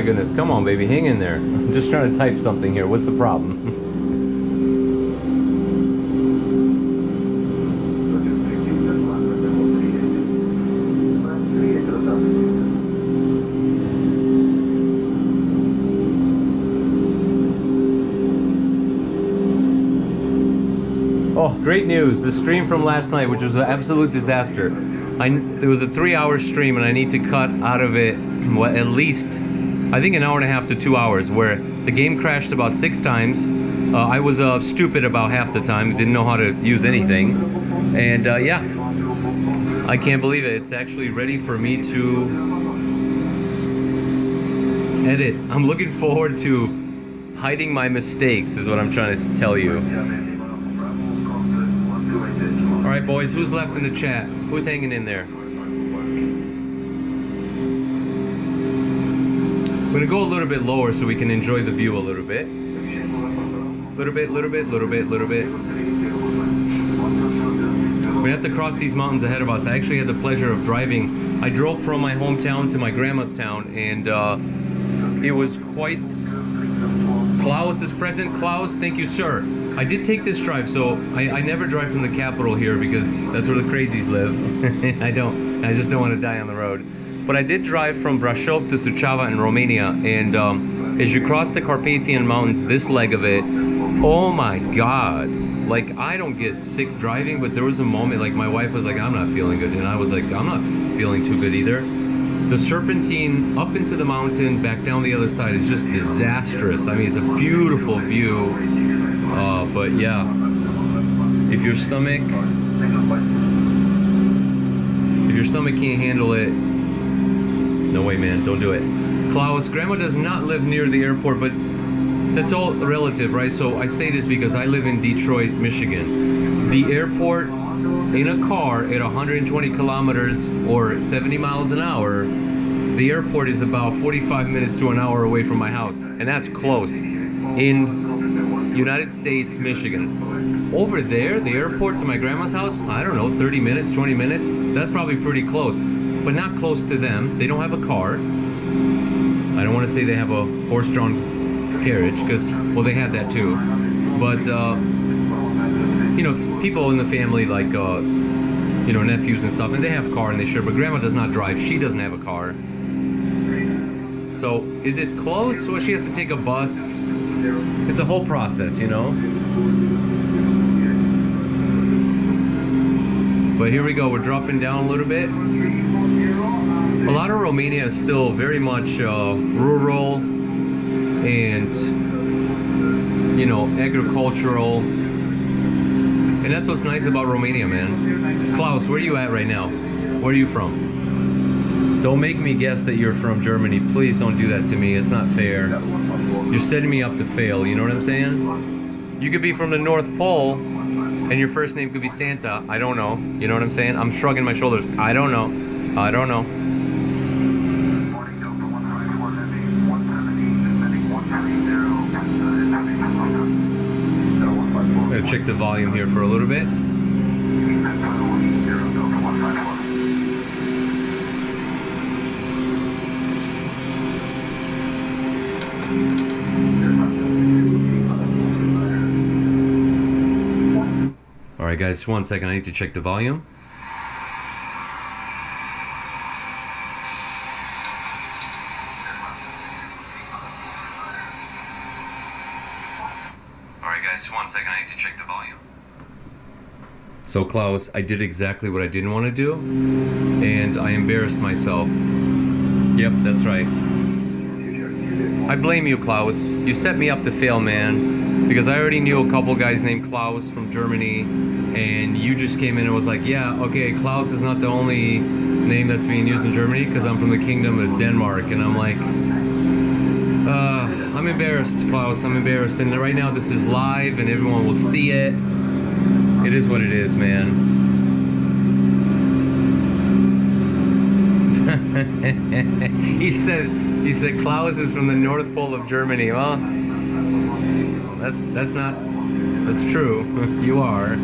goodness. Come on, baby. Hang in there. I'm just trying to type something here. What's the problem? Oh, great news. The stream from last night, which was an absolute disaster. It was a 3-hour stream, and I need to cut out of it, well, at least, I think, an hour and a half to 2 hours, where the game crashed about 6 times. I was stupid about half the time, didn't know how to use anything. And yeah, I can't believe it. It's actually ready for me to edit. I'm looking forward to hiding my mistakes, is what I'm trying to tell you. Alright boys, who's left in the chat? Who's hanging in there? I'm gonna go a little bit lower so we can enjoy the view a little bit. Little bit. We have to cross these mountains ahead of us. I actually had the pleasure of driving. I drove from my hometown to my grandma's town, and it was quite... Klaus is present. Klaus, thank you, sir. I did take this drive, so I never drive from the capital here because that's where the crazies live. I just don't want to die on the road. But I did drive from Brasov to Suceava in Romania, and as you cross the Carpathian Mountains, this leg of it, oh my God. Like, I don't get sick driving, but there was a moment, like, my wife was like, I'm not feeling good, and I was like, I'm not feeling too good either. The serpentine up into the mountain, back down the other side is just disastrous. I mean, it's a beautiful view. But yeah, if your stomach can't handle it, no way, man, don't do it. Klaus, grandma does not live near the airport, but that's all relative, right? So I say this because I live in Detroit, Michigan. The airport in a car at 120 kilometers or 70 miles an hour, the airport is about 45 minutes to an hour away from my house, and that's close. In United States, Michigan. Over there, the airport to my grandma's house, I don't know, 30 minutes, 20 minutes, that's probably pretty close, but not close to them. They don't have a car. I don't want to say they have a horse-drawn carriage, because, well, they had that too. But, you know, people in the family, like, you know, nephews and stuff, and they have a car and they share, but grandma does not drive. She doesn't have a car. So, is it close? Well, she has to take a bus. It's a whole process, you know? But here we go, we're dropping down a little bit. A lot of Romania is still very much rural and, you know, agricultural. And that's what's nice about Romania, man. Klaus, where are you at right now? Where are you from? Don't make me guess that you're from Germany. Please don't do that to me. It's not fair. You're setting me up to fail, you know what I'm saying? You could be from the North Pole, and your first name could be Santa. I don't know. You know what I'm saying? I'm shrugging my shoulders. I don't know. I don't know. I'm gonna check the volume here for a little bit. Alright guys, just 1 second, I need to check the volume. Alright guys, just 1 second, I need to check the volume. So Klaus, I did exactly what I didn't want to do, and I embarrassed myself. Yep, that's right. I blame you, Klaus. You set me up to fail, man. Because I already knew a couple guys named Klaus from Germany, and you just came in and was like, yeah, okay, Klaus is not the only name that's being used in Germany, because I'm from the Kingdom of Denmark. And I'm like, I'm embarrassed, Klaus, I'm embarrassed. And right now this is live and everyone will see it. It is what it is, man. He said Klaus is from the North Pole of Germany. Well, that's true. You are.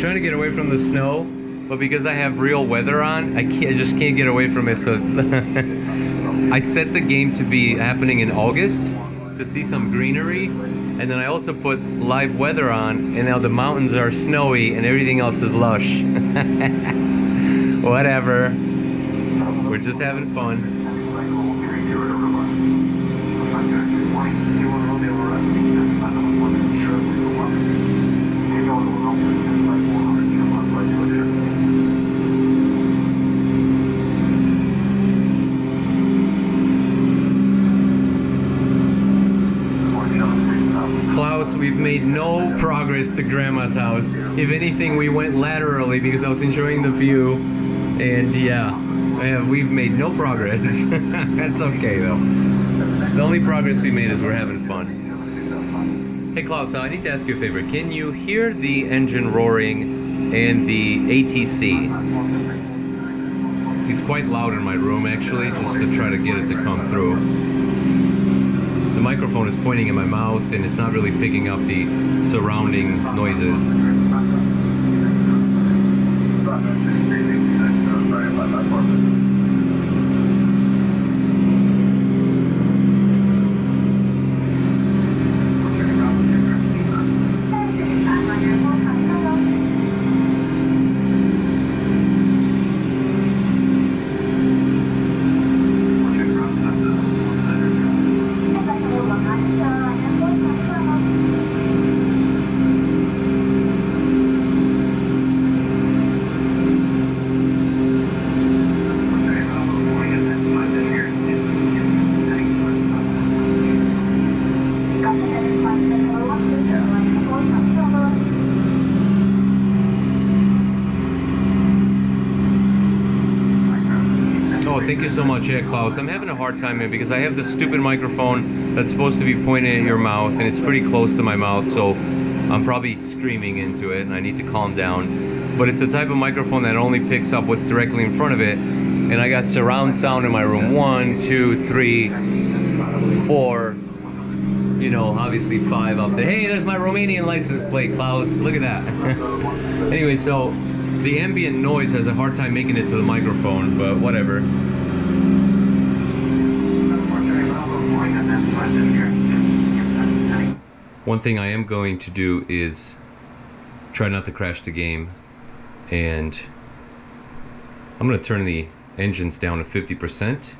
trying to get away from the snow, but because I have real weather on, I just can't get away from it. So I set the game to be happening in August to see some greenery, and then I also put live weather on, and now the mountains are snowy and everything else is lush. Whatever. We're just having fun. We've made no progress to Grandma's house. If anything, we went laterally because I was enjoying the view, and yeah, we've made no progress. That's okay though. The only progress we made is we're having fun. Hey Klaus, I need to ask you a favor. Can you hear the engine roaring and the ATC? It's quite loud in my room actually, just to try to get it to come through. The microphone is pointing in my mouth and it's not really picking up the surrounding noises. Thank you so much, yeah, Klaus. I'm having a hard time here because I have this stupid microphone that's supposed to be pointing at your mouth, and it's pretty close to my mouth, so I'm probably screaming into it, and I need to calm down. But it's a type of microphone that only picks up what's directly in front of it, and I got surround sound in my room. 1, 2, 3, 4, you know, obviously 5 up there. Hey, there's my Romanian license plate, Klaus. Look at that. Anyway, so the ambient noise has a hard time making it to the microphone, but whatever. One thing I am going to do is try not to crash the game, and I'm going to turn the engines down to 50%.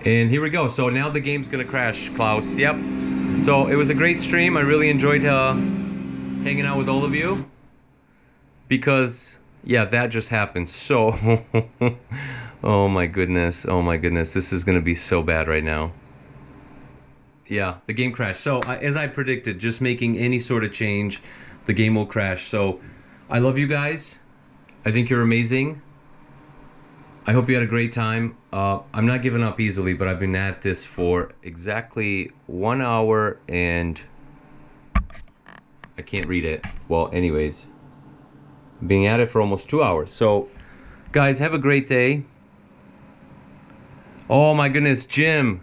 And here we go. So now the game's going to crash, Klaus. Yep. So it was a great stream. I really enjoyed hanging out with all of you, because yeah, that just happened. So oh my goodness, this is gonna be so bad right now. Yeah, the game crashed. So as I predicted, just making any sort of change, the game will crash. So I love you guys. I think you're amazing. I hope you had a great time. I'm not giving up easily, but I've been at this for exactly 1 hour and I can't read it. Well, anyways, being at it for almost 2 hours. So guys, have a great day. Oh my goodness, Jim,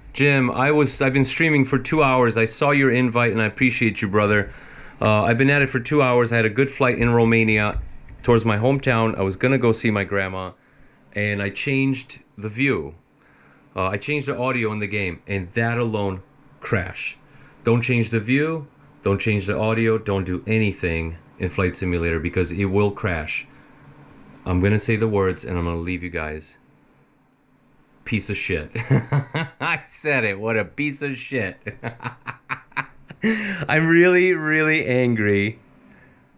I've been streaming for 2 hours. I saw your invite and I appreciate you, brother. I've been at it for 2 hours. I had a good flight in Romania towards my hometown. I was gonna go see my grandma, and I changed the view. I changed the audio in the game, and that alone crashed. Don't change the view, don't change the audio, don't do anything in Flight Simulator because it will crash. I'm gonna say the words and I'm gonna leave you guys. Piece of shit. I said it. What a piece of shit. I'm really angry,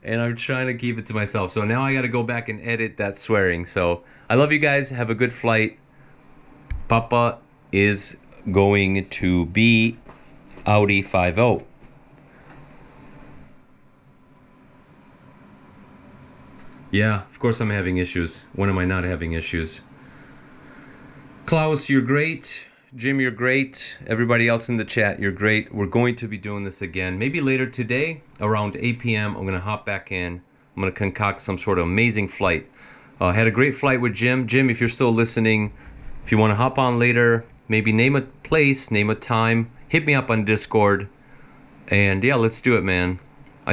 and I'm trying to keep it to myself. So now I gotta go back and edit that swearing. So I love you guys. Have a good flight. Papa is going to be Audi 5-0. Yeah, of course I'm having issues. When am I not having issues? Klaus, you're great. Jim, you're great. Everybody else in the chat, you're great. We're going to be doing this again. Maybe later today, around 8 p.m., I'm going to hop back in. I'm going to concoct some sort of amazing flight. I had a great flight with Jim. Jim, if you're still listening, if you want to hop on later, maybe name a place, name a time, hit me up on Discord. And yeah, let's do it, man.